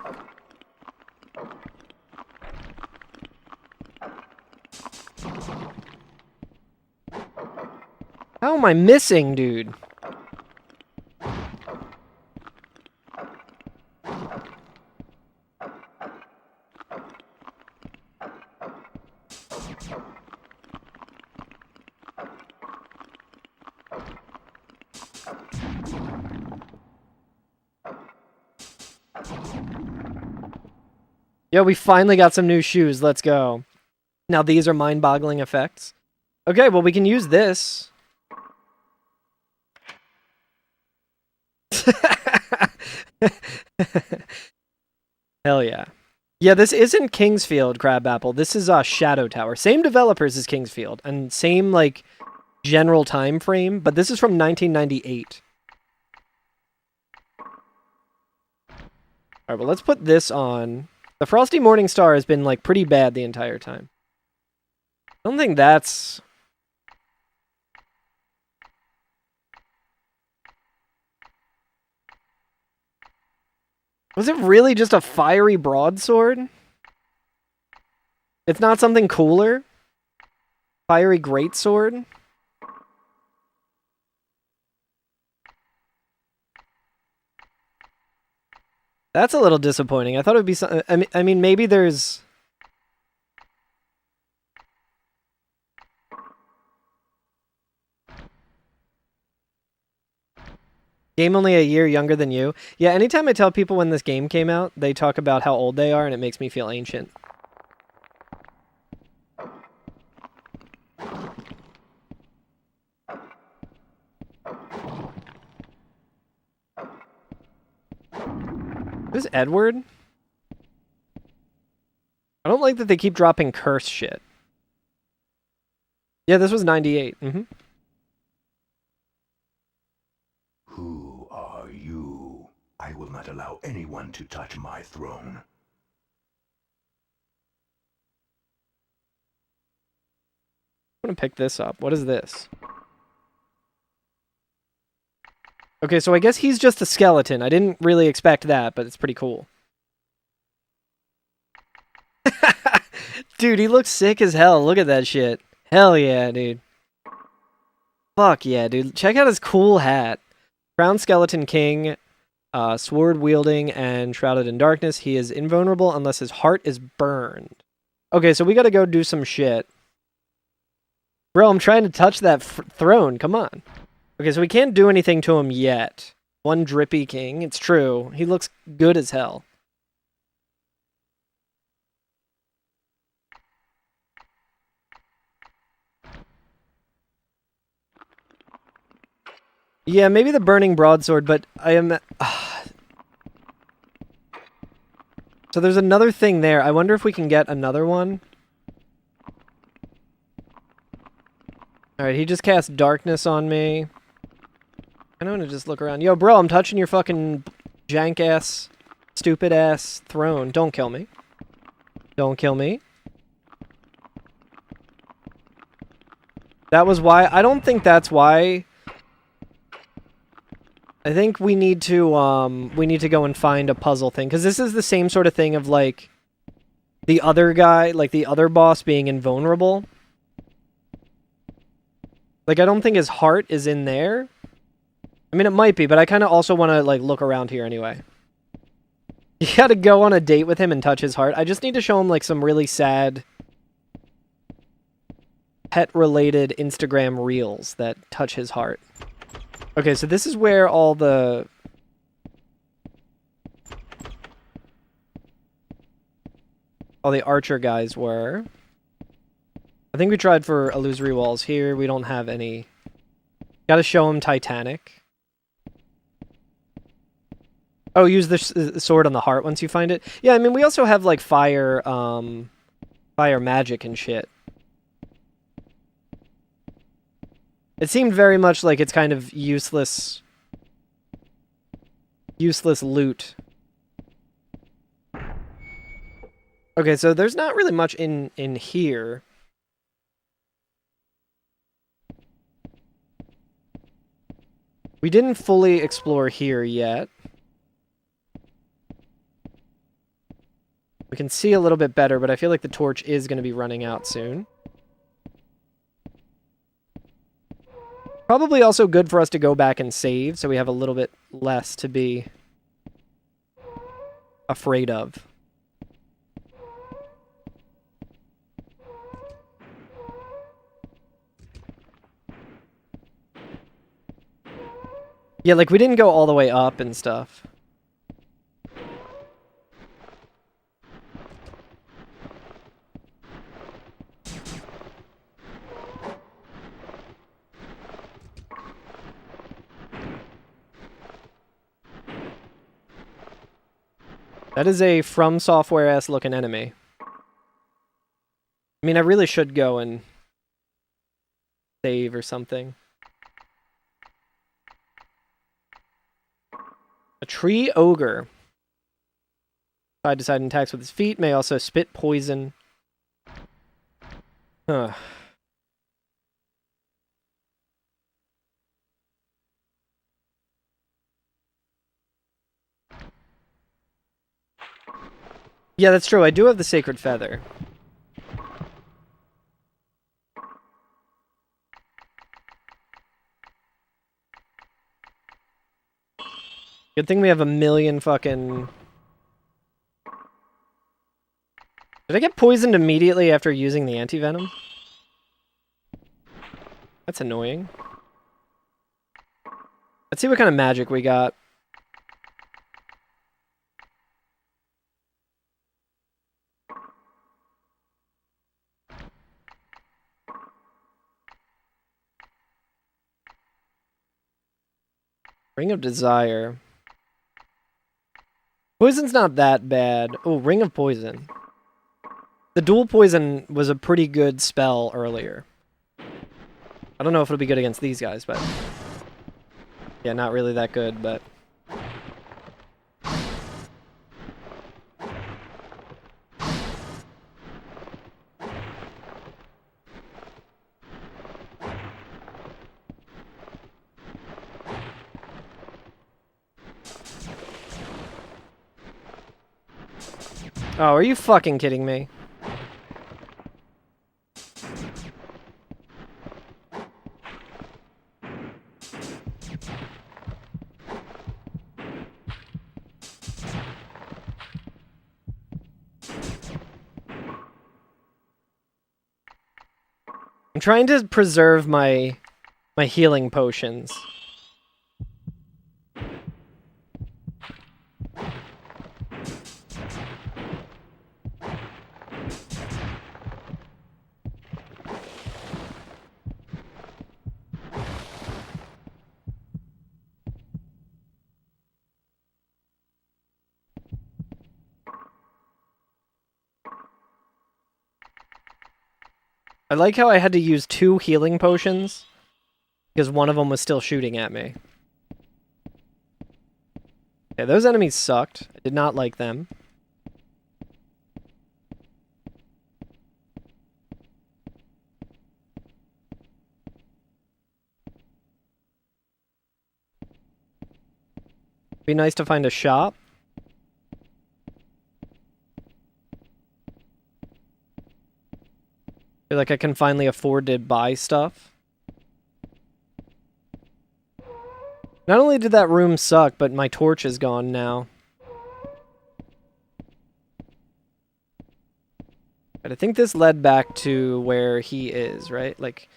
How am I missing, dude? Yo, we finally got some new shoes. Let's go. Now these are mind-boggling effects. Okay, well, we can use this. Hell yeah. Yeah, this isn't Kingsfield Crabapple. This is Shadow Tower. Same developers as Kingsfield, and same, like, general time frame, but this is from 1998. Alright, well, let's put this on. The Frosty Morning Star has been, like, pretty bad the entire time. I don't think that's... Was it really just a fiery broadsword? It's not something cooler? Fiery greatsword? That's a little disappointing. I thought it would be something... I mean, maybe there's... Game only a year younger than you. Yeah, anytime I tell people when this game came out, they talk about how old they are, and it makes me feel ancient. Who's Edward? I don't like that they keep dropping curse shit. Yeah, this was 98. Mm-hmm. Who are you? I will not allow anyone to touch my throne. I'm gonna pick this up. What is this? Okay, so I guess he's just a skeleton. I didn't really expect that, but it's pretty cool. Dude, he looks sick as hell. Look at that shit. Hell yeah, dude. Fuck yeah, dude. Check out his cool hat. Crown Skeleton King, sword wielding and shrouded in darkness. He is invulnerable unless his heart is burned. Okay, so we gotta go do some shit. Bro, I'm trying to touch that throne. Come on. Okay, so we can't do anything to him yet. One drippy king. It's true. He looks good as hell. Yeah, maybe the burning broadsword, but I am... So there's another thing there. I wonder if we can get another one. Alright, he just cast darkness on me. I don't want to just look around. Yo, bro, I'm touching your fucking jank-ass, stupid-ass throne. Don't kill me. Don't kill me. That was why... I don't think that's why... I think we need to go and find a puzzle thing. Because this is the same sort of thing of, like, the other guy, like, the other boss being invulnerable. Like, I don't think his heart is in there. I mean, it might be, but I kind of also want to, like, look around here anyway. You gotta go on a date with him and touch his heart. I just need to show him, like, some really sad pet-related Instagram reels that touch his heart. Okay, so this is where all the... archer guys were. I think we tried for illusory walls here. We don't have any. Gotta show him Titanic. Oh, use the sword on the heart once you find it. Yeah, I mean, we also have, like, fire magic and shit. It seemed very much like it's kind of useless loot. Okay, so there's not really much in here. We didn't fully explore here yet. We can see a little bit better, but I feel like the torch is going to be running out soon. Probably also good for us to go back and save, so we have a little bit less to be afraid of. Yeah, like, we didn't go all the way up and stuff. That is a From Software-ass looking enemy. I mean, I really should go and save or something. A tree ogre. Side to side attacks with his feet, may also spit poison. Huh. Yeah, that's true. I do have the Sacred Feather. Good thing we have a million fucking... Did I get poisoned immediately after using the anti-venom? That's annoying. Let's see what kind of magic we got. Ring of Desire. Poison's not that bad. Oh, Ring of Poison. The dual poison was a pretty good spell earlier. I don't know if it'll be good against these guys, but... Yeah, not really that good, but... Oh, are you fucking kidding me? I'm trying to preserve my healing potions. I like how I had to use 2 healing potions because one of them was still shooting at me. Okay, those enemies sucked. I did not like them. Be nice to find a shop. Feel like I can finally afford to buy stuff. Not only did that room suck, but my torch is gone now. But I think this led back to where he is, right? Like,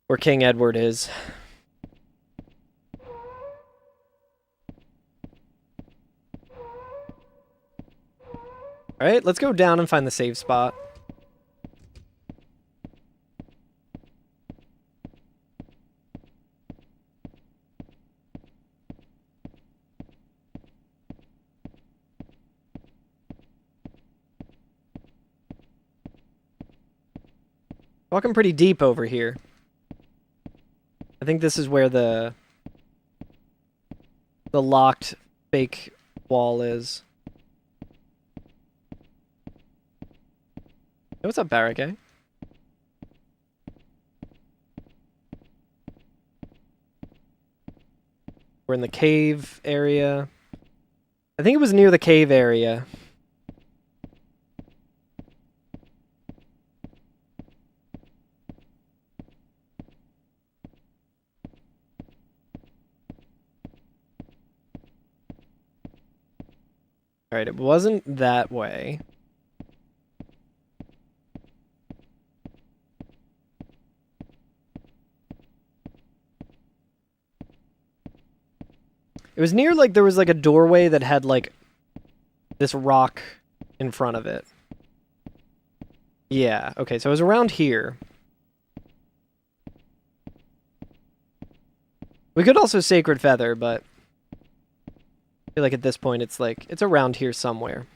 where King Edward is. Alright, let's go down and find the save spot. Walking pretty deep over here. I think this is where the locked fake wall is. Hey, what's up, Barrack, eh? We're in the cave area. I think it was near the cave area. Alright, it wasn't that way. It was near, like, there was, like, a doorway that had, like, this rock in front of it. Yeah, okay, so it was around here. We could also Sacred Feather, but I feel like at this point it's, like, it's around here somewhere.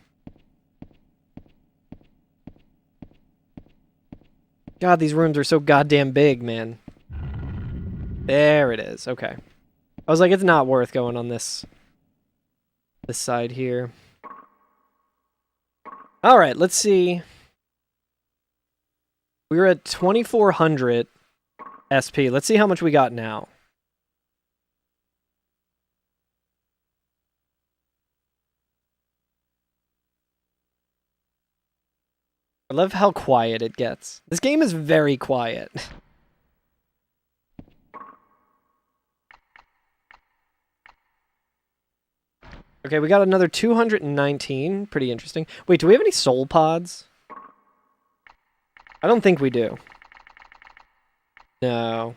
God, these rooms are so goddamn big, man. There it is, okay. I was like, it's not worth going on this side here. Alright, let's see. We were at 2400 SP. Let's see how much we got now. I love how quiet it gets. This game is very quiet. Okay, we got another 219. Pretty interesting. Wait, do we have any soul pods? I don't think we do. No.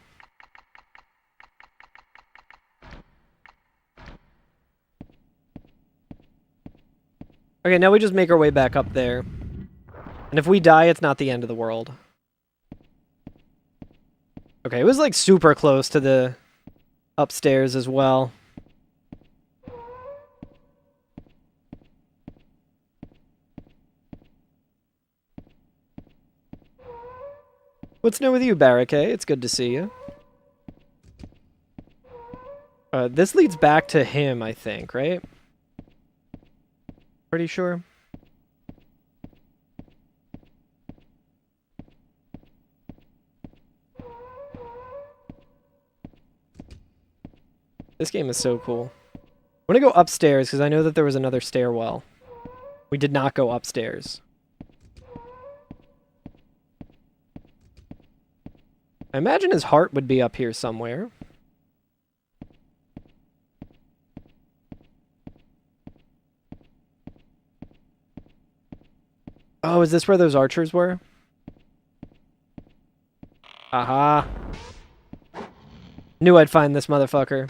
Okay, now we just make our way back up there. And if we die, it's not the end of the world. Okay, it was like super close to the upstairs as well. What's new with you, Barrack? It's good to see you. This leads back to him, I think, right? Pretty sure. This game is so cool. I want to go upstairs because I know that there was another stairwell. We did not go upstairs. I imagine his heart would be up here somewhere. Oh, is this where those archers were? Aha. Knew I'd find this motherfucker.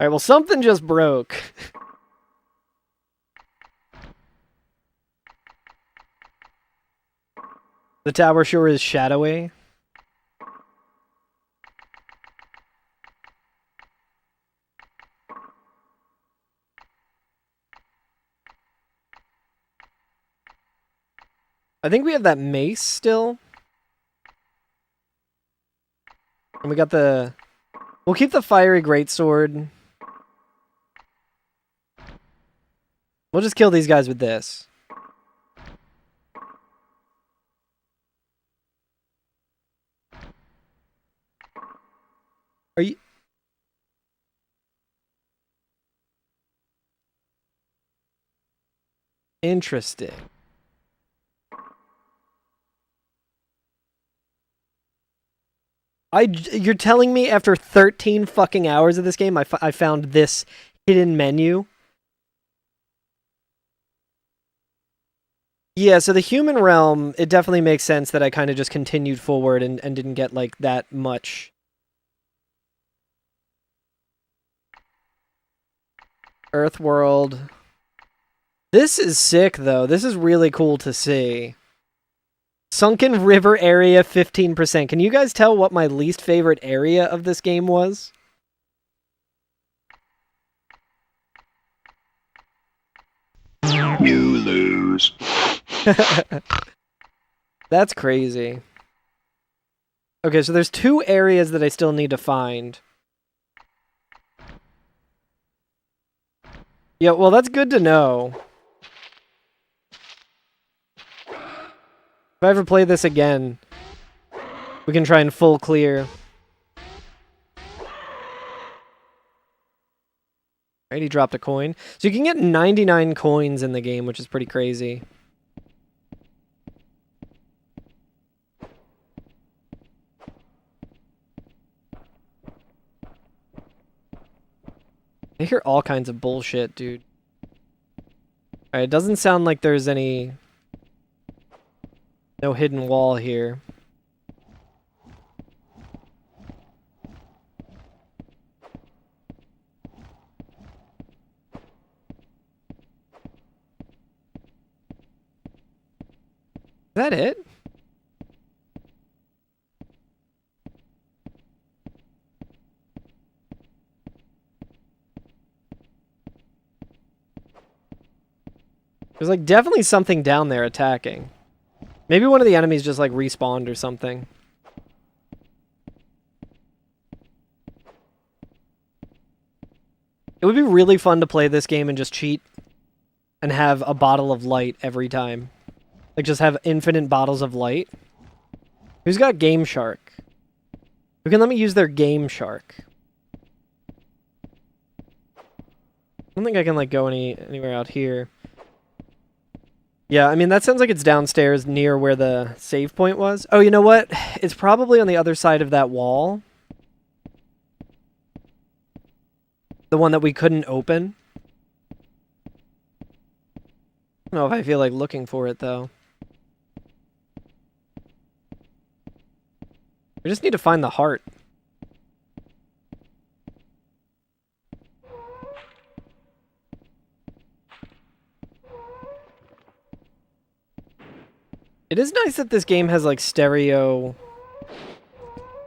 Alright, well, something just broke. The tower sure is shadowy. I think we have that mace still. And we got the... We'll keep the fiery greatsword. We'll just kill these guys with this. Interesting. You're telling me after 13 fucking hours of this game, I found this hidden menu? Yeah, so the human realm, it definitely makes sense that I kind of just continued forward and didn't get, like, that much. Earth world. This is sick, though. This is really cool to see. Sunken River area, 15%. Can you guys tell what my least favorite area of this game was? You lose. That's crazy. Okay, so there's 2 areas that I still need to find. Yeah, well, that's good to know. If I ever play this again, we can try and full clear. Alright, he dropped a coin. So you can get 99 coins in the game, which is pretty crazy. I hear all kinds of bullshit, dude. Alright, it doesn't sound like there's any... no hidden wall here. Is that it? There's like definitely something down there attacking. Maybe one of the enemies just like respawned or something. It would be really fun to play this game and just cheat and have a bottle of light every time. Like just have infinite bottles of light. Who's got Game Shark? Who can let me use their Game Shark? I don't think I can like go anywhere out here. Yeah, I mean, that sounds like it's downstairs near where the save point was. Oh, you know what? It's probably on the other side of that wall. The one that we couldn't open. I don't know if I feel like looking for it, though. We just need to find the heart. It is nice that this game has like stereo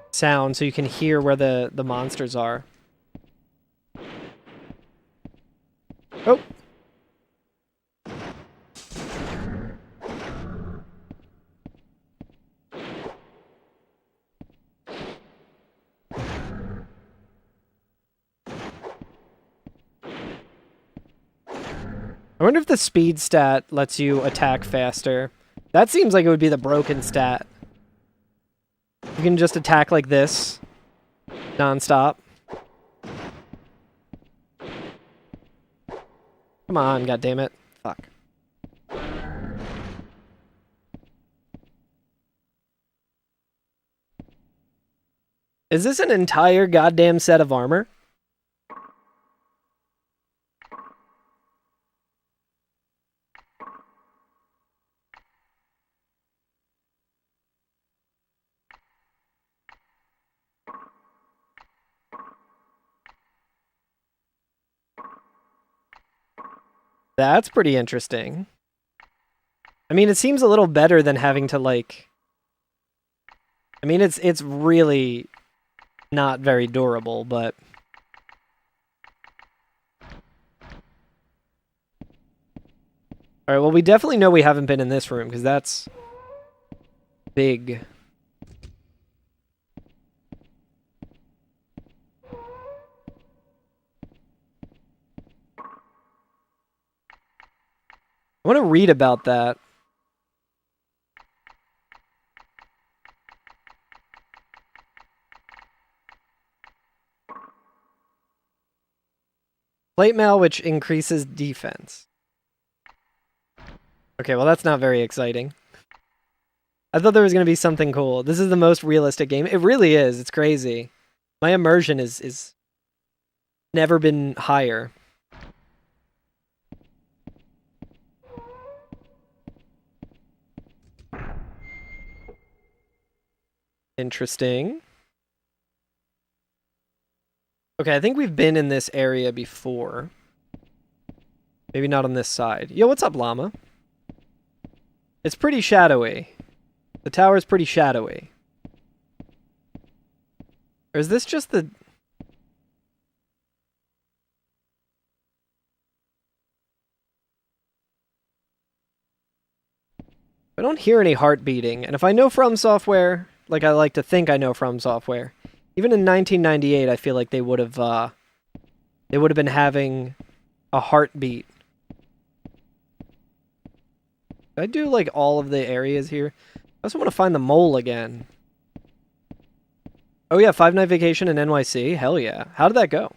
sound so you can hear where the monsters are. Oh. I wonder if the speed stat lets you attack faster. That seems like it would be the broken stat. You can just attack like this, non-stop. Come on, goddammit. Fuck. Is this an entire goddamn set of armor? That's pretty interesting. I mean, it seems a little better than having to, like... I mean, it's really not very durable, but... Alright, well, we definitely know we haven't been in this room, because that's... big. I want to read about that. Plate mail, which increases defense. Okay, well that's not very exciting. I thought there was going to be something cool. This is the most realistic game. It really is. It's crazy. My immersion is never been higher. Interesting. Okay, I think we've been in this area before. Maybe not on this side. Yo, what's up, llama? It's pretty shadowy. The tower's pretty shadowy. Or is this just the... I don't hear any heart beating, and if I know From Software, like I like to think I know From Software, even in 1998, I feel like they would have been having a heartbeat. Did I do like all of the areas here? I also want to find the mole again. Oh yeah, 5 Night Vacation in NYC. Hell yeah! How did that go?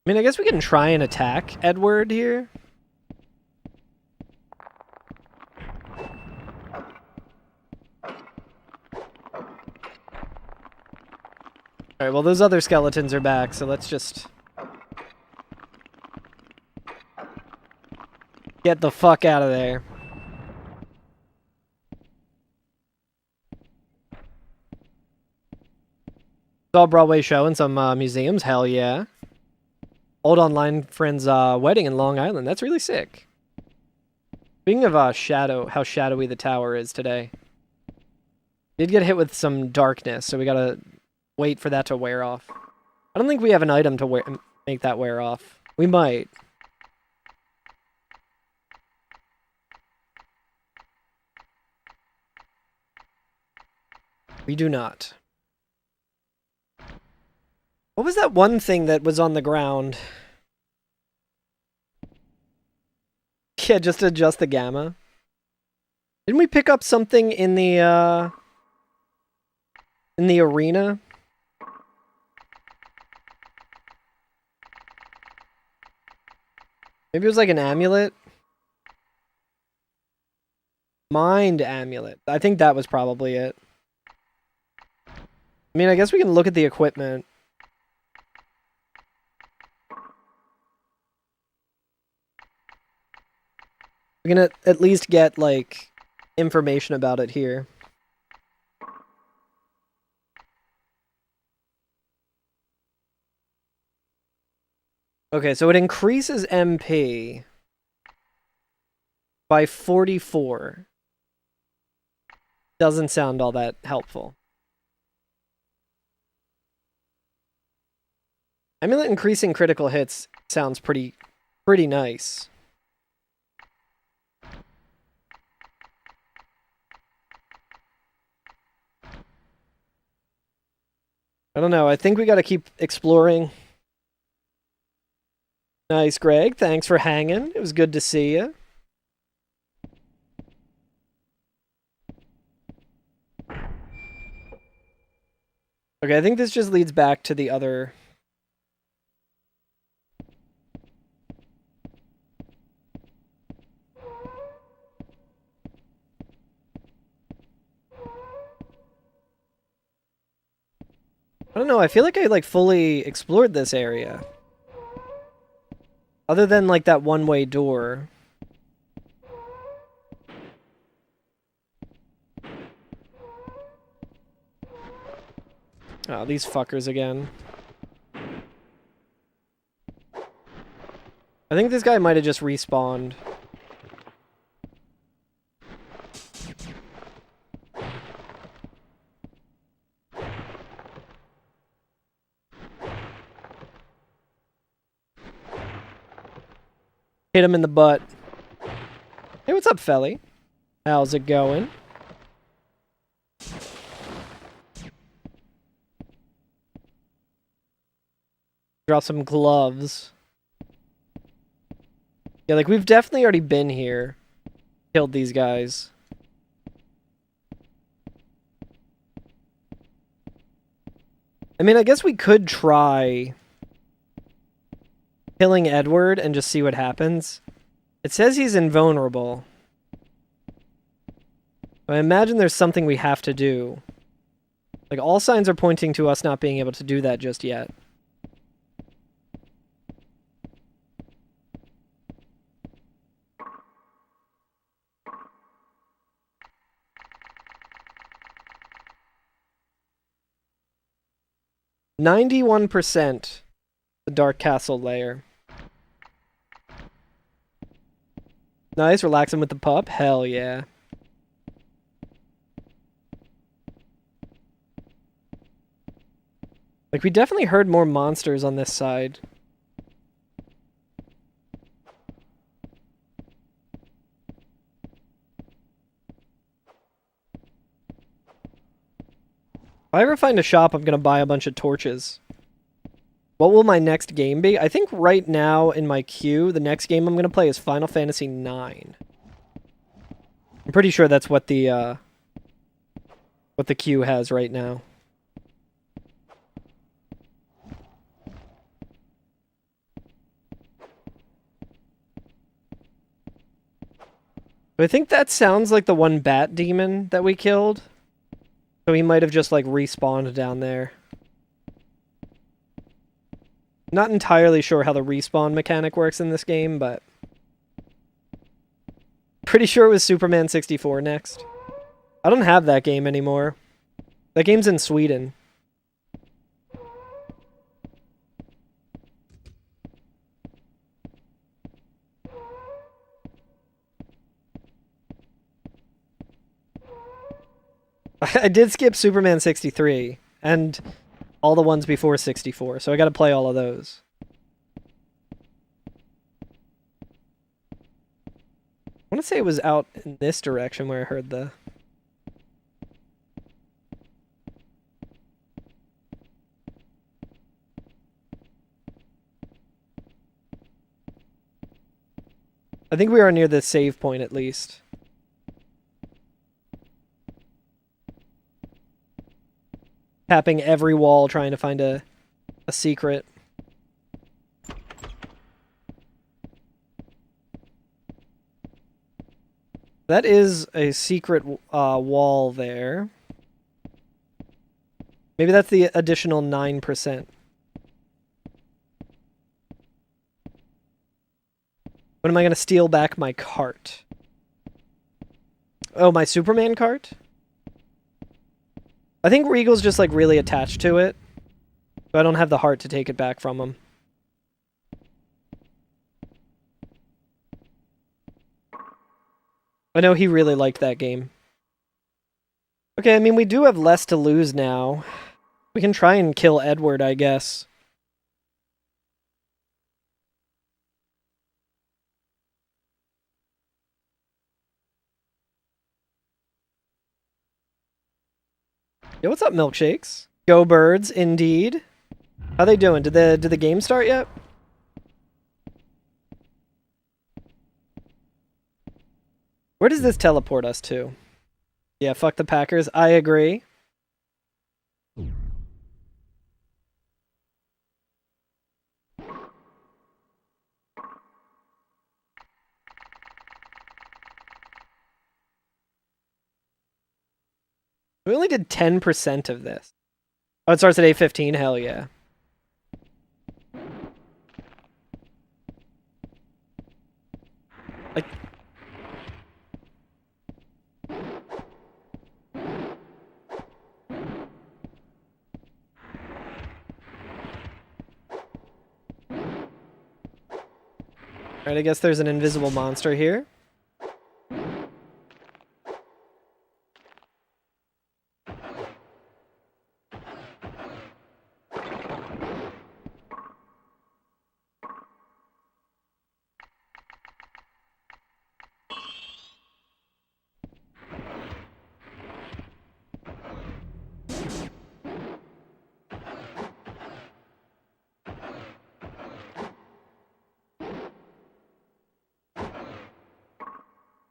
I mean, I guess we can try and attack Edward here. Alright, well those other skeletons are back, so let's just... get the fuck out of there. Saw a Broadway show in some museums, hell yeah. Old online friend's wedding in Long Island. That's really sick. Speaking of how shadowy the tower is today. Did get hit with some darkness, so we gotta wait for that to wear off. I don't think we have an item to make that wear off. We might. We do not. What was that one thing that was on the ground? Yeah, just adjust the gamma. Didn't we pick up something in the arena? Maybe it was like an amulet? Mind amulet. I think that was probably it. I mean, I guess we can look at the equipment. We're gonna at least get, like, information about it here. Okay, so it increases MP by 44. Doesn't sound all that helpful. Amulet increasing critical hits sounds pretty nice. I don't know, I think we gotta keep exploring. Nice, Greg. Thanks for hanging. It was good to see you. Okay, I think this just leads back to the other... I don't know, I feel like I, like, fully explored this area. Other than, like, that one-way door. Oh, these fuckers again. I think this guy might have just respawned. Hit him in the butt. Hey, what's up, Felly? How's it going? Drop some gloves. Yeah, like, we've definitely already been here. Killed these guys. I mean, I guess we could try killing Edward and just see what happens. It says he's invulnerable. I imagine there's something we have to do. Like, all signs are pointing to us not being able to do that just yet. "91% the Dark Castle layer." Nice, relaxing with the pup? Hell yeah. Like, we definitely heard more monsters on this side. If I ever find a shop, I'm gonna buy a bunch of torches. What will my next game be? I think right now in my queue, the next game I'm gonna play is Final Fantasy IX. I'm pretty sure that's what the queue has right now. But I think that sounds like the one bat demon that we killed. So he might have just, like, respawned down there. Not entirely sure how the respawn mechanic works in this game, but... pretty sure it was Superman 64 next. I don't have that game anymore. That game's in Sweden. I did skip Superman 63, and all the ones before 64, so I gotta play all of those. I want to say it was out in this direction where I heard the... I think we are near the save point, at least. Tapping every wall, trying to find a secret. That is a secret wall there. Maybe that's the additional 9%. When am I going to steal back my cart? Oh, my Superman cart? I think Regal's just, like, really attached to it. So I don't have the heart to take it back from him. I know he really liked that game. Okay, I mean, we do have less to lose now. We can try and kill Edward, I guess. Yo, what's up, milkshakes? Go birds, indeed. How they doing? Did the game start yet? Where does this teleport us to? Yeah, fuck the Packers. I agree. We only did 10% of this. Oh, it starts at 8:15? Hell yeah. Like... Alright, I guess there's an invisible monster here.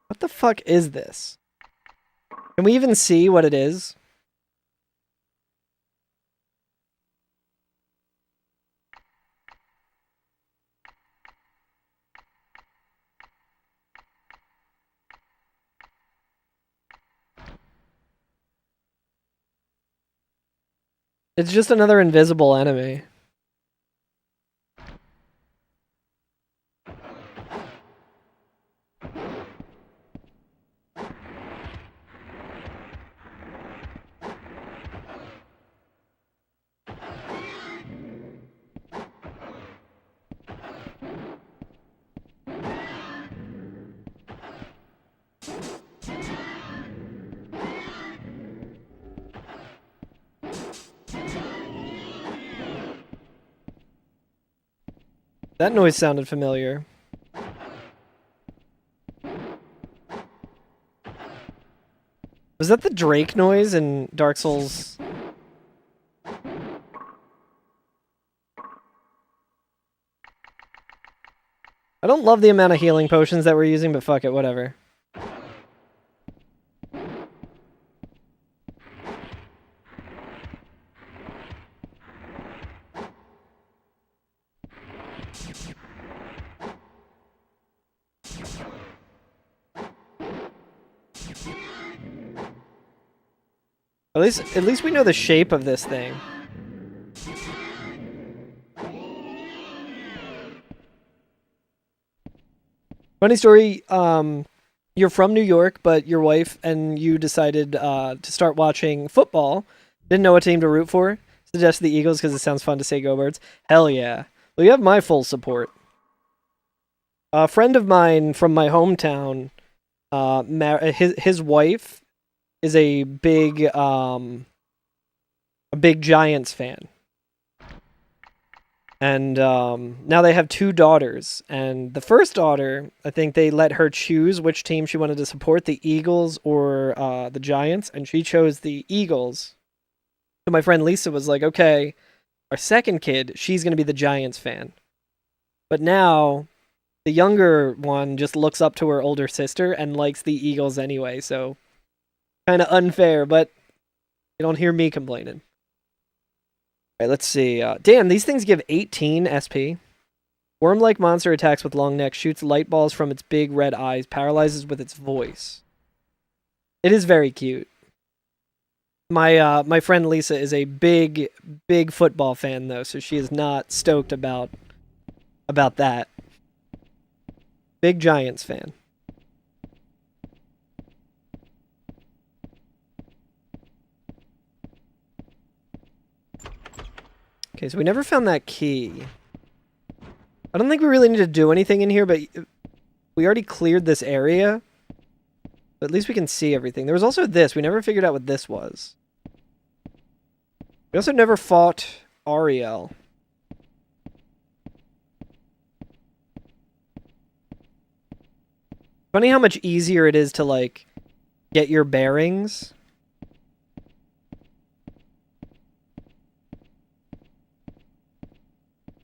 What the fuck is this? Can we even see what it is? It's just another invisible enemy. That noise sounded familiar. Was that the Drake noise in Dark Souls? I don't love the amount of healing potions that we're using, but fuck it, whatever. At least we know the shape of this thing. Funny story, you're from New York, but your wife and you decided to start watching football. Didn't know what team to root for. Suggested the Eagles because it sounds fun to say Go Birds. Hell yeah. Well, you have my full support. A friend of mine from my hometown, his wife is a big Giants fan. And now they have 2 daughters. And the first daughter, I think they let her choose which team she wanted to support, the Eagles or the Giants. And she chose the Eagles. So my friend Lisa was like, okay, our second kid, she's going to be the Giants fan. But now the younger one just looks up to her older sister and likes the Eagles anyway. So kind of unfair, but you don't hear me complaining. Alright, let's see. Damn, these things give 18 SP. Worm-like monster attacks with long neck, shoots light balls from its big red eyes, paralyzes with its voice. It is very cute. My friend Lisa is a big football fan though, so she is not stoked about that. Big Giants fan. Okay, so we never found that key. I don't think we really need to do anything in here, but we already cleared this area. But at least we can see everything. There was also this. We never figured out what this was. We also never fought Ariel. Funny how much easier it is to, like, get your bearings.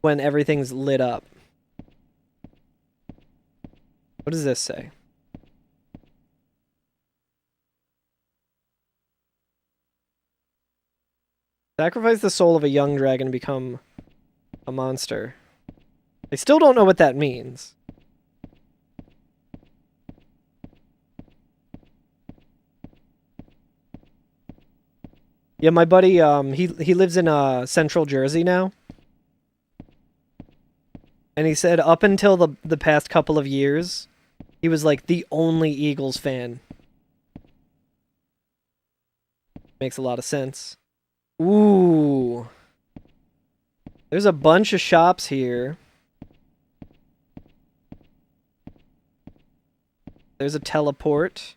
When everything's lit up. What does this say? Sacrifice the soul of a young dragon to become a monster. I still don't know what that means. Yeah, my buddy, he lives in Central Jersey now. And he said up until the past couple of years, he was like the only Eagles fan. Makes a lot of sense. Ooh. There's a bunch of shops here. There's a teleport.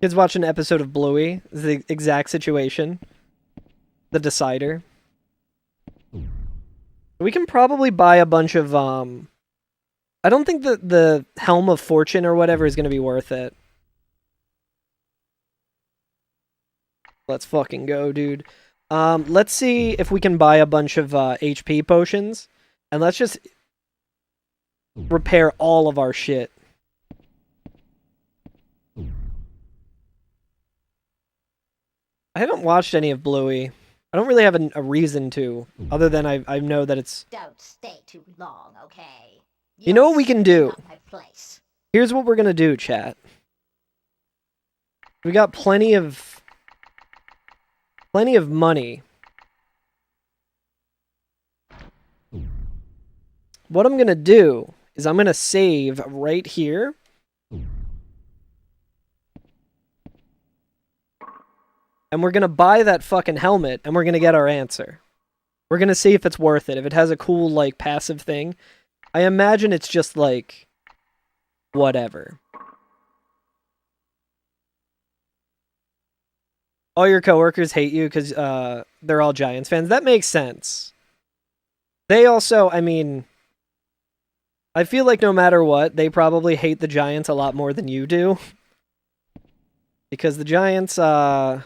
Kids watch an episode of Bluey. It's the exact situation. The Decider. We can probably buy a bunch of, I don't think that the Helm of Fortune or whatever is going to be worth it. Let's fucking go, dude. Let's see if we can buy a bunch of HP potions. And let's just repair all of our shit. I haven't watched any of Bluey. I don't really have a reason to, other than I know that it's... Don't stay too long, okay? You know what we can do? My place. Here's what we're gonna do, chat. We got plenty of money. What I'm gonna do is I'm gonna save right here. And we're gonna buy that fucking helmet, and we're gonna get our answer. We're gonna see if it's worth it. If it has a cool, like, passive thing. I imagine it's just, like, whatever. All your coworkers hate you because they're all Giants fans. That makes sense. They also, I mean, I feel like no matter what, they probably hate the Giants a lot more than you do. Because the Giants, I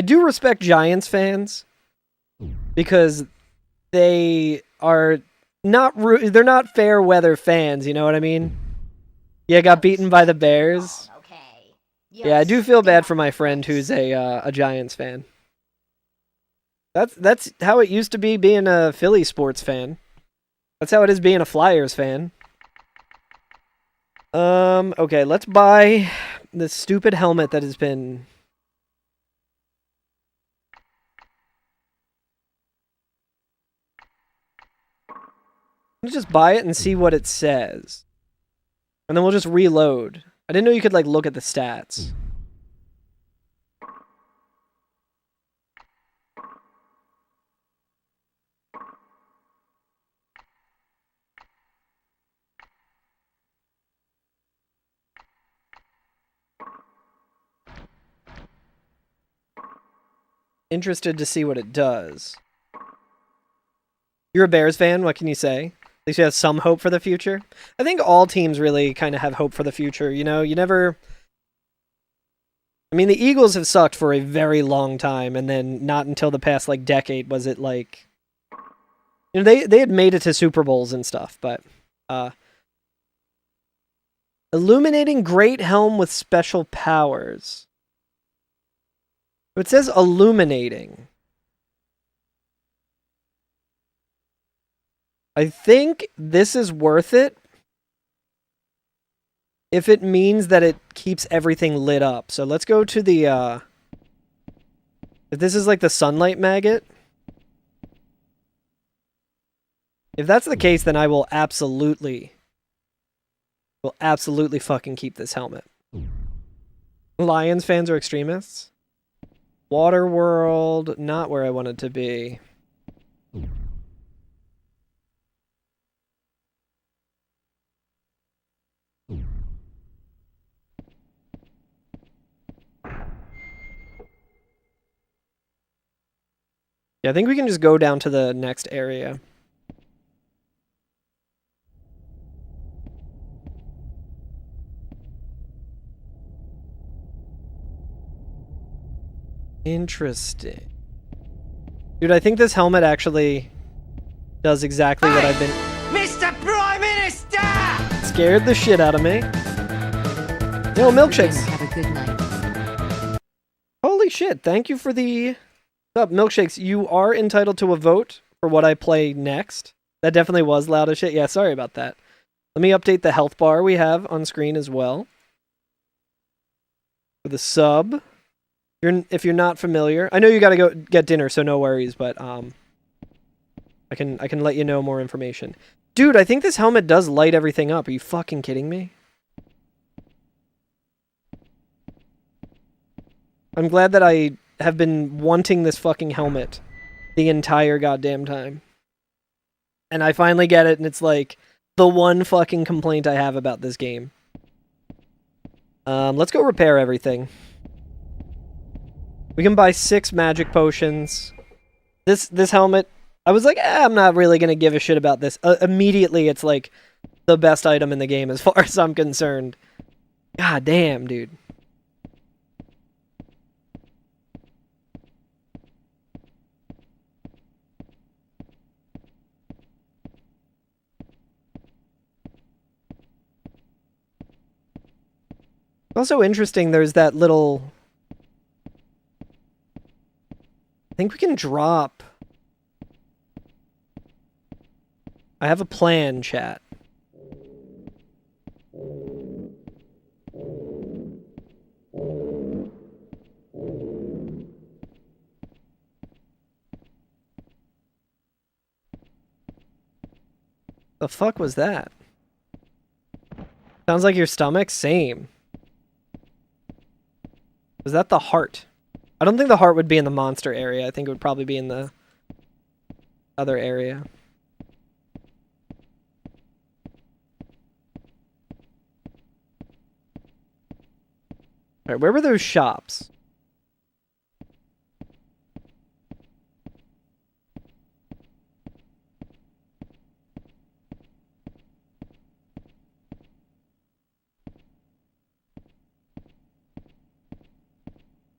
do respect Giants fans. Because they are they're not fair weather fans, you know what I mean? Yeah, got beaten by the Bears. Yeah, I do feel bad for my friend who's a Giants fan. That's how it used to be being a Philly sports fan. That's how it is being a Flyers fan. Okay, let's buy this stupid helmet that has been... Let's just buy it and see what it says. And then we'll just reload. I didn't know you could, like, look at the stats. Interested to see what it does. You're a Bears fan, what can you say? At least you have some hope for the future. I think all teams really kind of have hope for the future, you know? You never... I mean, the Eagles have sucked for a very long time, and then not until the past, like, decade was it, like... You know, they had made it to Super Bowls and stuff, but... Illuminating Great Helm with special powers. It says illuminating. I think this is worth it if it means that it keeps everything lit up. So let's go to the, if this is like the sunlight maggot. If that's the case, then I will absolutely fucking keep this helmet. Lions fans are extremists. Waterworld, not where I wanted to be. Yeah, I think we can just go down to the next area. Interesting. Dude, I think this helmet actually does exactly what I've been... Mr. Prime Minister! Scared the shit out of me. Yo, milkshakes. Have a good night. Holy shit, thank you for the... What's up, milkshakes? You are entitled to a vote for what I play next. That definitely was loud as shit. Yeah, sorry about that. Let me update the health bar we have on screen as well. For the sub. If you're not familiar, I know you gotta go get dinner, so no worries, but I can let you know more information. Dude, I think this helmet does light everything up. Are you fucking kidding me? I'm glad that I have been wanting this fucking helmet the entire goddamn time. And I finally get it, and it's like the one fucking complaint I have about this game. Let's go repair everything. We can buy 6 magic potions. This helmet, I was like, I'm not really going to give a shit about this. Immediately, it's like the best item in the game as far as I'm concerned. God damn, dude. Also interesting, there's that little... I think we can drop... I have a plan, chat. The fuck was that? Sounds like your stomach? Same. Was that the heart? I don't think the heart would be in the monster area. I think it would probably be in the other area. Alright, where were those shops?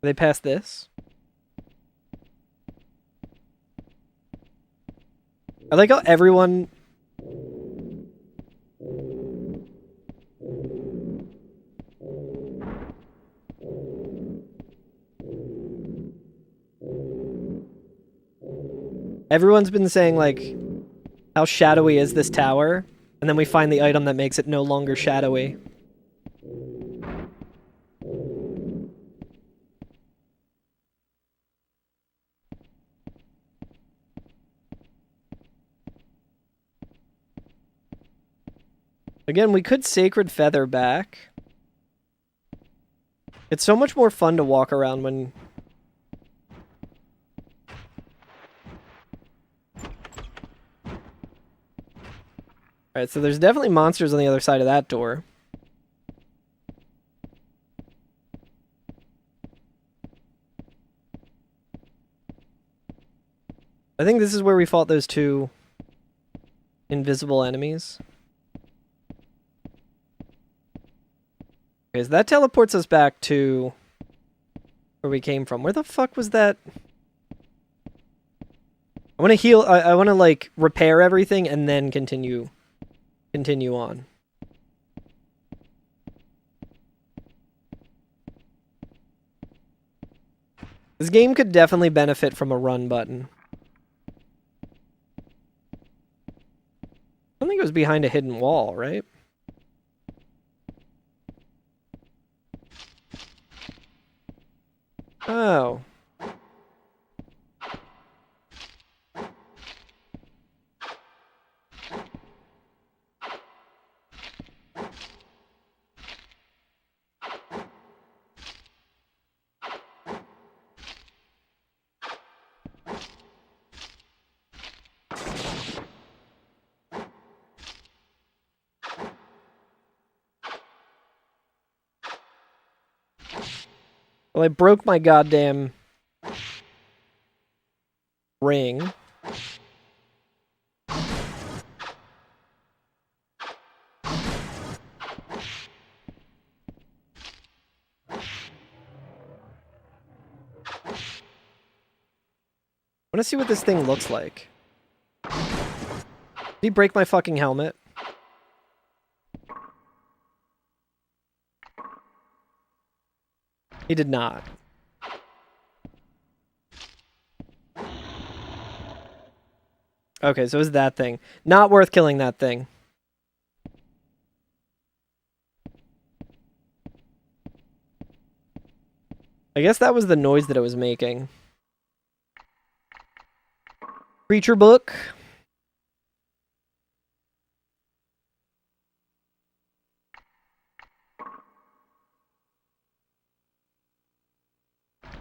They passed this? I like how everyone... Everyone's been saying, like, how shadowy is this tower? And then we find the item that makes it no longer shadowy. Again, we could Sacred Feather back. It's so much more fun to walk around when... Alright, so there's definitely monsters on the other side of that door. I think this is where we fought those two invisible enemies. Okay, so that teleports us back to where we came from. Where the fuck was that? I want to heal. I want to like repair everything and then continue on. This game could definitely benefit from a run button. I don't think it was behind a hidden wall, right? Oh. Well, I broke my goddamn ring. I want to see what this thing looks like. Did he break my fucking helmet? He did not. Okay, so it was that thing. Not worth killing that thing. I guess that was the noise that it was making. Creature book.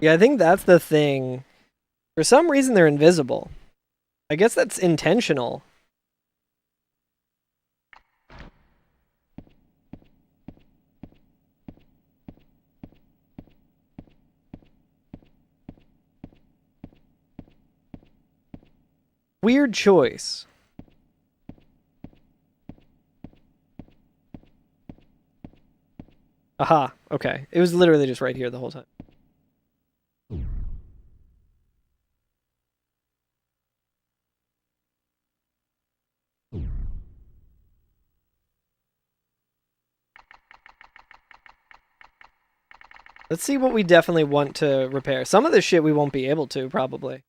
Yeah, I think that's the thing. For some reason, they're invisible. I guess that's intentional. Weird choice. Aha, okay. It was literally just right here the whole time. Let's see what we definitely want to repair. Some of this shit we won't be able to, probably.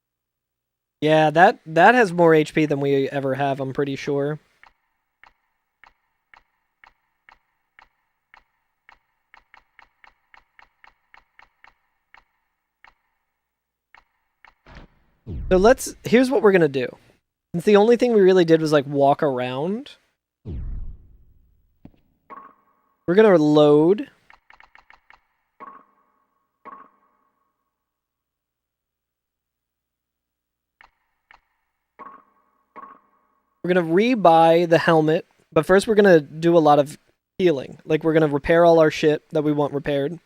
Yeah, that has more HP than we ever have, I'm pretty sure. So here's what we're gonna do. Since the only thing we really did was like walk around, we're gonna load. We're gonna rebuy the helmet, but first we're gonna do a lot of healing. Like, we're gonna repair all our shit that we want repaired.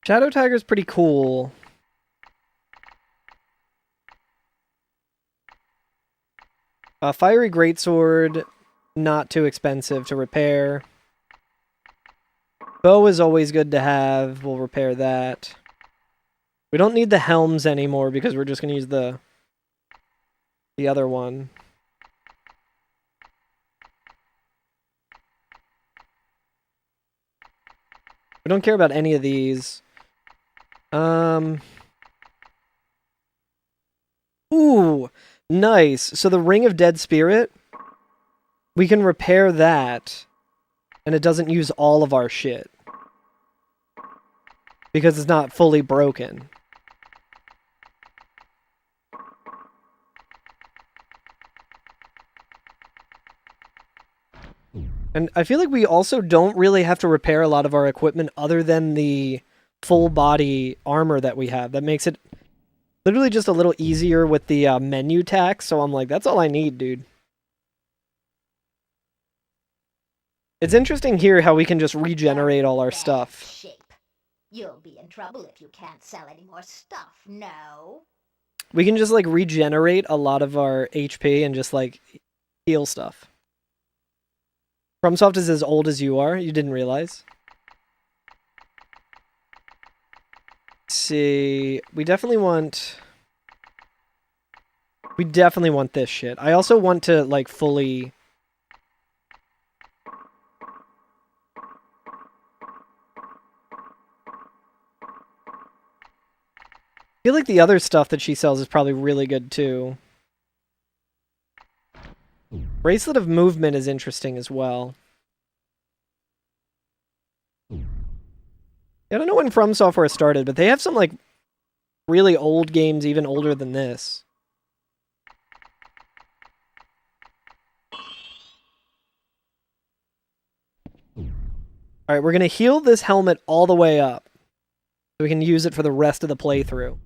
Shadow Tiger's pretty cool. Fiery Greatsword, not too expensive to repair. Bow is always good to have. We'll repair that. We don't need the helms anymore because we're just going to use the other one. We don't care about any of these. Ooh, nice. So the Ring of Dead Spirit, we can repair that, and it doesn't use all of our shit. Because it's not fully broken. And I feel like we also don't really have to repair a lot of our equipment other than the full body armor that we have. That makes it literally just a little easier with the menu tax, so I'm like, that's all I need, dude. It's interesting here how we can just regenerate all our Bad stuff. Shape. You'll be in trouble if you can't sell any more stuff, no? We can just, like, regenerate a lot of our HP and just, like, heal stuff. FromSoft is as old as you are. You didn't realize. Let's see. We definitely want this shit. I also want to, like, fully... I feel like the other stuff that she sells is probably really good, too. Bracelet of Movement is interesting as well. Yeah, I don't know when From Software started, but they have some, like, really old games, even older than this. Alright, we're gonna heal this helmet all the way up, so we can use it for the rest of the playthrough.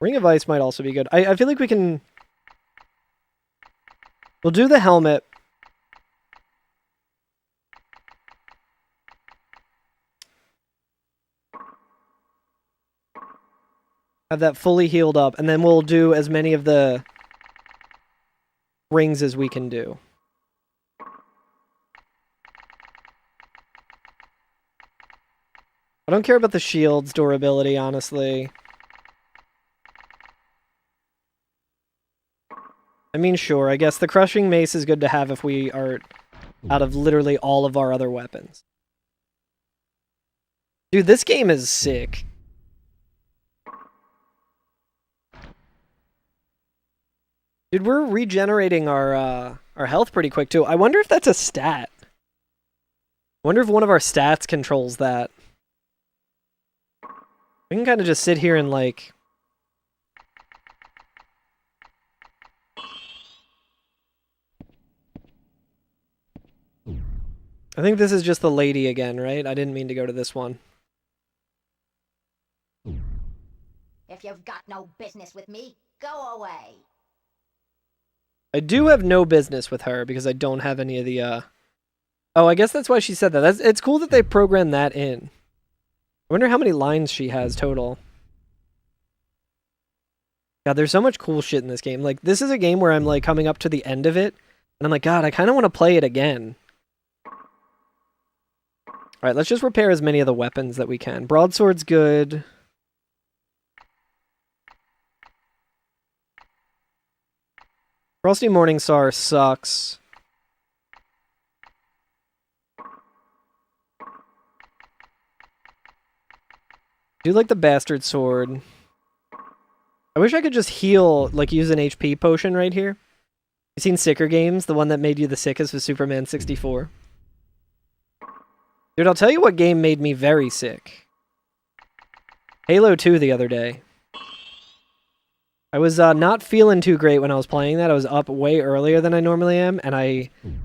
Ring of Ice might also be good. I feel like we can... We'll do the helmet. Have that fully healed up, and then we'll do as many of the rings as we can do. I don't care about the shield's durability, honestly. I mean, sure, I guess the Crushing Mace is good to have if we are out of literally all of our other weapons. Dude, this game is sick. Dude, we're regenerating our health pretty quick, too. I wonder if that's a stat. I wonder if one of our stats controls that. We can kind of just sit here and, like... I think this is just the lady again, right? I didn't mean to go to this one. If you've got no business with me, go away. I do have no business with her because I don't have any of the, Oh, I guess that's why she said that. It's cool that they programmed that in. I wonder how many lines she has total. God, there's so much cool shit in this game. Like, this is a game where I'm, like, coming up to the end of it, and I'm like, God, I kind of want to play it again. Alright, let's just repair as many of the weapons that we can. Broadsword's good. Frosty Morningstar sucks. Do like the bastard sword. I wish I could just heal, like use an HP potion right here. You seen Sicker Games? The one that made you the sickest was Superman 64. Dude, I'll tell you what game made me very sick. Halo 2 the other day. I was not feeling too great when I was playing that. I was up way earlier than I normally am, and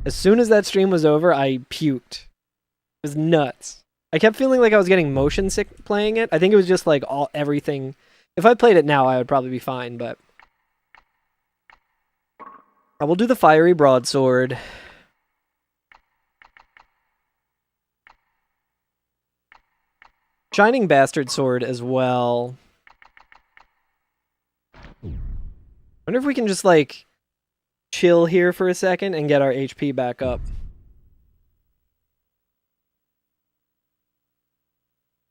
as soon as that stream was over, I puked. It was nuts. I kept feeling like I was getting motion sick playing it. I think it was just like everything. If I played it now, I would probably be fine, but I will do the fiery broadsword. Shining bastard sword as well. Wonder if we can just like chill here for a second and get our HP back up.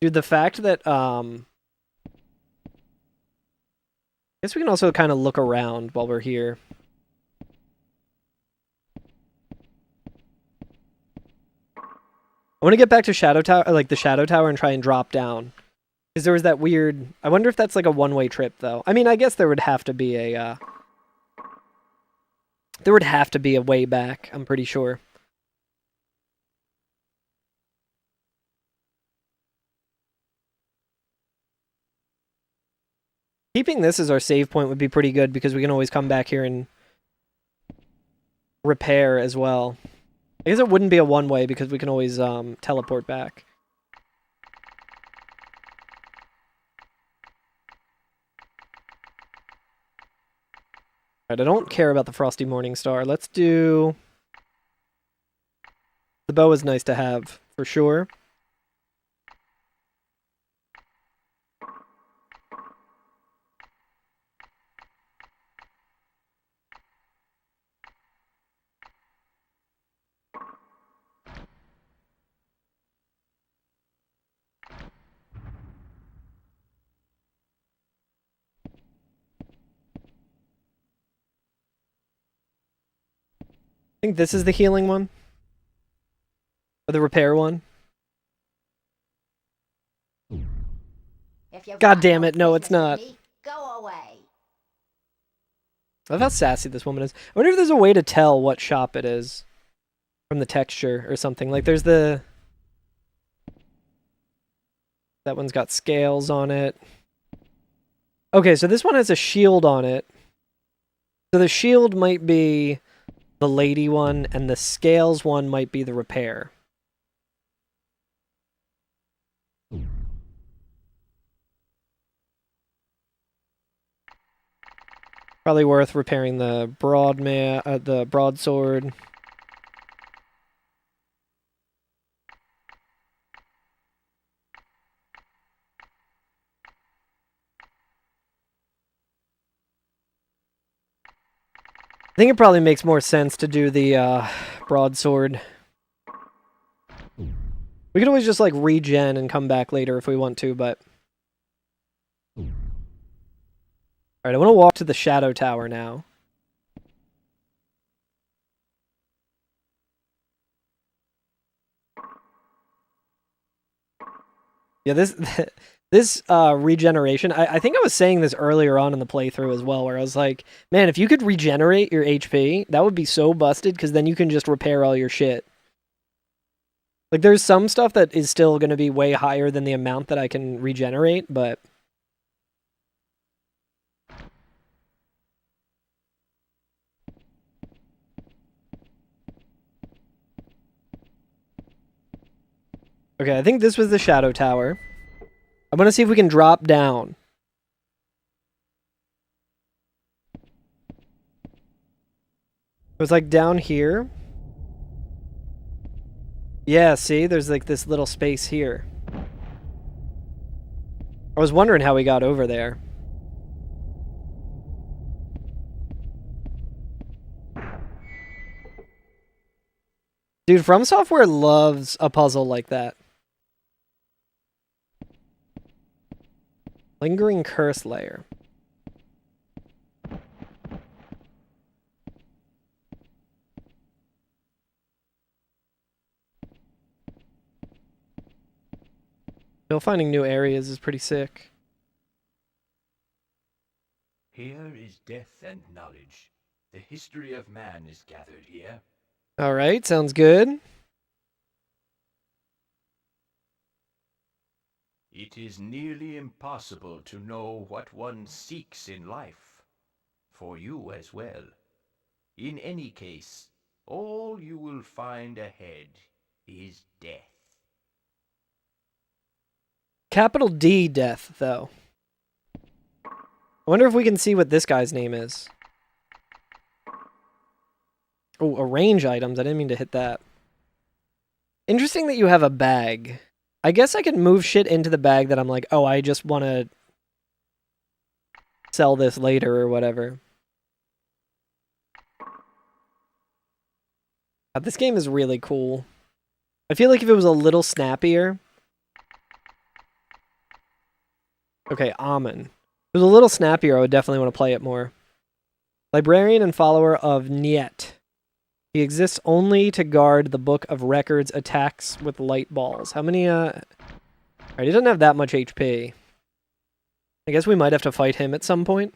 Dude, the fact that I guess we can also kind of look around while we're here. I want to get back to Shadow Tower, like the Shadow Tower, and try and drop down. Because there was that weird... I wonder if that's like a one-way trip, though. I mean, I guess there would have to be a... There would have to be a way back, I'm pretty sure. Keeping this as our save point would be pretty good, because we can always come back here and repair as well. I guess it wouldn't be a one-way because we can always teleport back. Alright, I don't care about the Frosty Morningstar. Let's do... The bow is nice to have, for sure. I think this is the healing one. Or the repair one. God damn it, no, it's not. Go away. I love how sassy this woman is. I wonder if there's a way to tell what shop it is from the texture or something. Like there's the... That one's got scales on it. Okay, so this one has a shield on it. So the shield might be the lady one, and the scales one might be the repair. Probably worth repairing the the broadsword. I think it probably makes more sense to do the broadsword. We could always just like regen and come back later if we want to, but... Alright, I want to walk to the Shadow Tower now. Yeah, this regeneration, I think I was saying this earlier on in the playthrough as well, where I was like, man, if you could regenerate your HP, that would be so busted, because then you can just repair all your shit. Like, there's some stuff that is still going to be way higher than the amount that I can regenerate, but... Okay, I think this was the Shadow Tower. I'm going to see if we can drop down. It was like down here. Yeah, see? There's like this little space here. I was wondering how we got over there. Dude, From Software loves a puzzle like that. Lingering Curse Layer. Still finding new areas is pretty sick. Here is death and knowledge. The history of man is gathered here. Alright, sounds good. It is nearly impossible to know what one seeks in life. For you as well. In any case, all you will find ahead is death. Capital D death, though. I wonder if we can see what this guy's name is. Oh, arrange items. I didn't mean to hit that. Interesting that you have a bag. I guess I could move shit into the bag that I'm like, oh, I just want to sell this later or whatever. This game is really cool. I feel like if it was a little snappier... Okay, Amun. If it was a little snappier, I would definitely want to play it more. Librarian and follower of Niet. He exists only to guard the Book of Records attacks with light balls. How many, Alright, he doesn't have that much HP. I guess we might have to fight him at some point.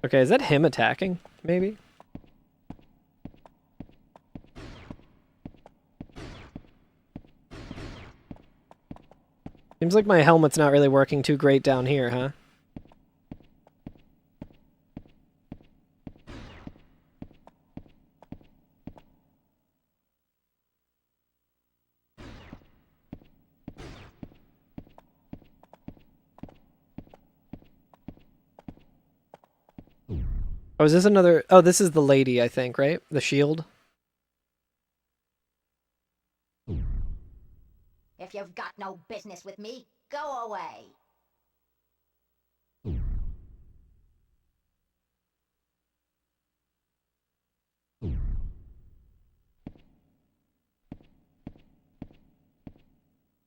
Okay, is that him attacking? Maybe? Seems like my helmet's not really working too great down here, huh? Oh, is this another... Oh, this is the lady, I think, right? The shield? If you've got no business with me, go away.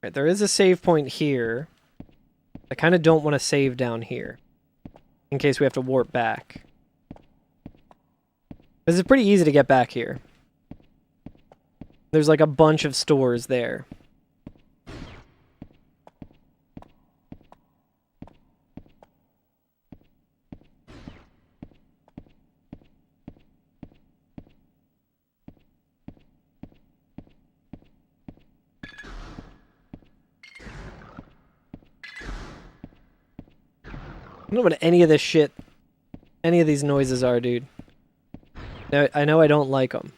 Right, there is a save point here. I kind of don't want to save down here. In case we have to warp back. Because it's pretty easy to get back here. There's like a bunch of stores there. I don't know what any of this shit, any of these noises are, dude. Now, I know I don't like them.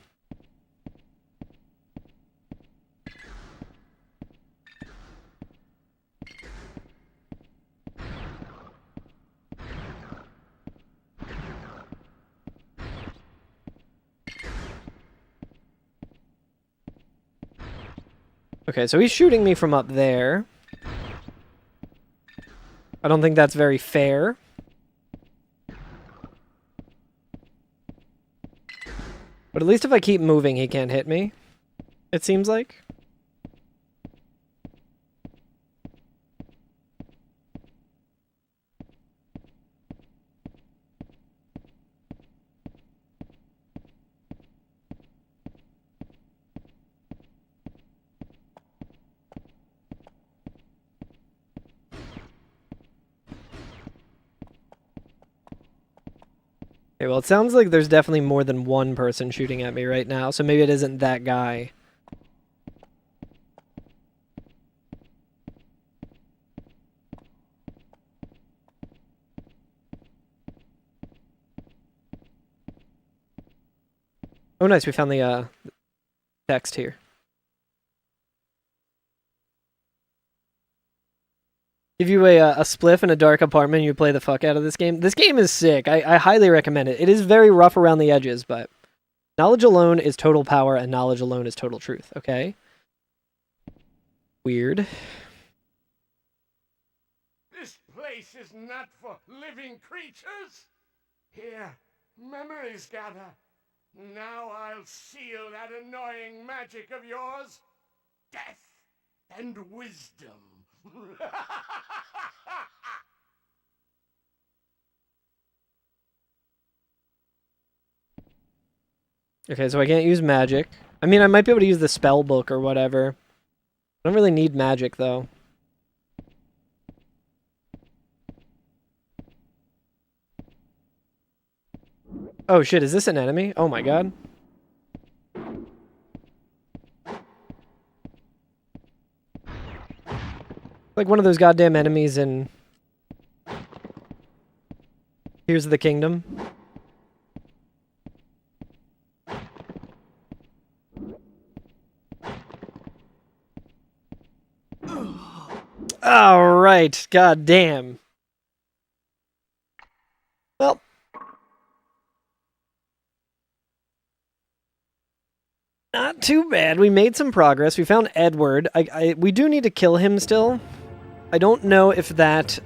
Okay, so he's shooting me from up there. I don't think that's very fair. But at least if I keep moving, he can't hit me. It seems like. Okay, well, it sounds like there's definitely more than one person shooting at me right now, so maybe it isn't that guy. Oh, nice, we found the text here. Give you a spliff in a dark apartment and you play the fuck out of this game. This game is sick. I highly recommend it. It is very rough around the edges, but knowledge alone is total power and knowledge alone is total truth, okay? Weird. This place is not for living creatures. Here, memories gather. Now I'll seal that annoying magic of yours. Death and wisdom. Okay, so I can't use magic. I mean, I might be able to use the spell book or whatever. I don't really need magic, though. Oh shit, is this an enemy? Oh my god. Like one of those goddamn enemies in Here's the Kingdom. Alright, god damn. Well. Not too bad. We made some progress. We found Edward. We do need to kill him still. I don't know if that,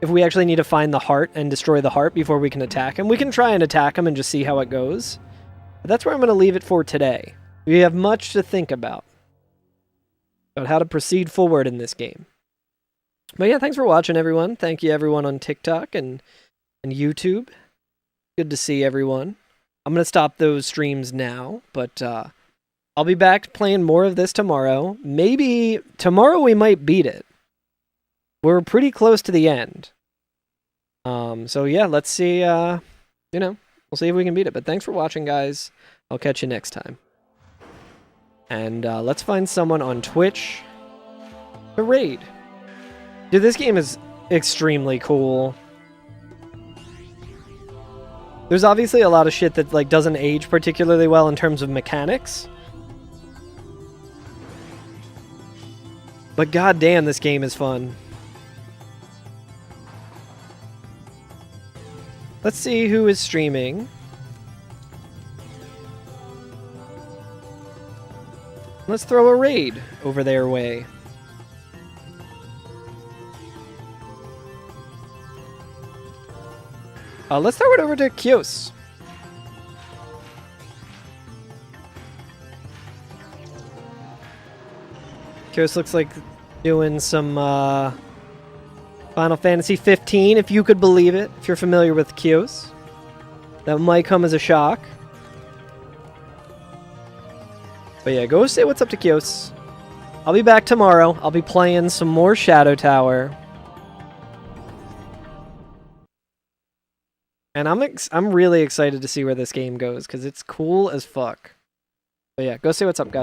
if we actually need to find the heart and destroy the heart before we can attack him. We can try and attack him and just see how it goes. But that's where I'm going to leave it for today. We have much to think about how to proceed forward in this game. But yeah, thanks for watching, everyone. Thank you, everyone on TikTok and YouTube. Good to see everyone. I'm going to stop those streams now, but I'll be back playing more of this tomorrow. Maybe tomorrow we might beat it. We're pretty close to the end. So yeah, let's see, we'll see if we can beat it. But thanks for watching, guys. I'll catch you next time. And let's find someone on Twitch to raid. Dude, this game is extremely cool. There's obviously a lot of shit that like doesn't age particularly well in terms of mechanics. But goddamn, this game is fun. Let's see who is streaming. Let's throw a raid over their way. Let's throw it over to Kios. Kios looks like doing some Final Fantasy 15, if you could believe it, if you're familiar with Kios. That might come as a shock. But yeah, go say what's up to Kios. I'll be back tomorrow. I'll be playing some more Shadow Tower. And I'm really excited to see where this game goes, because it's cool as fuck. But yeah, go say what's up, guys.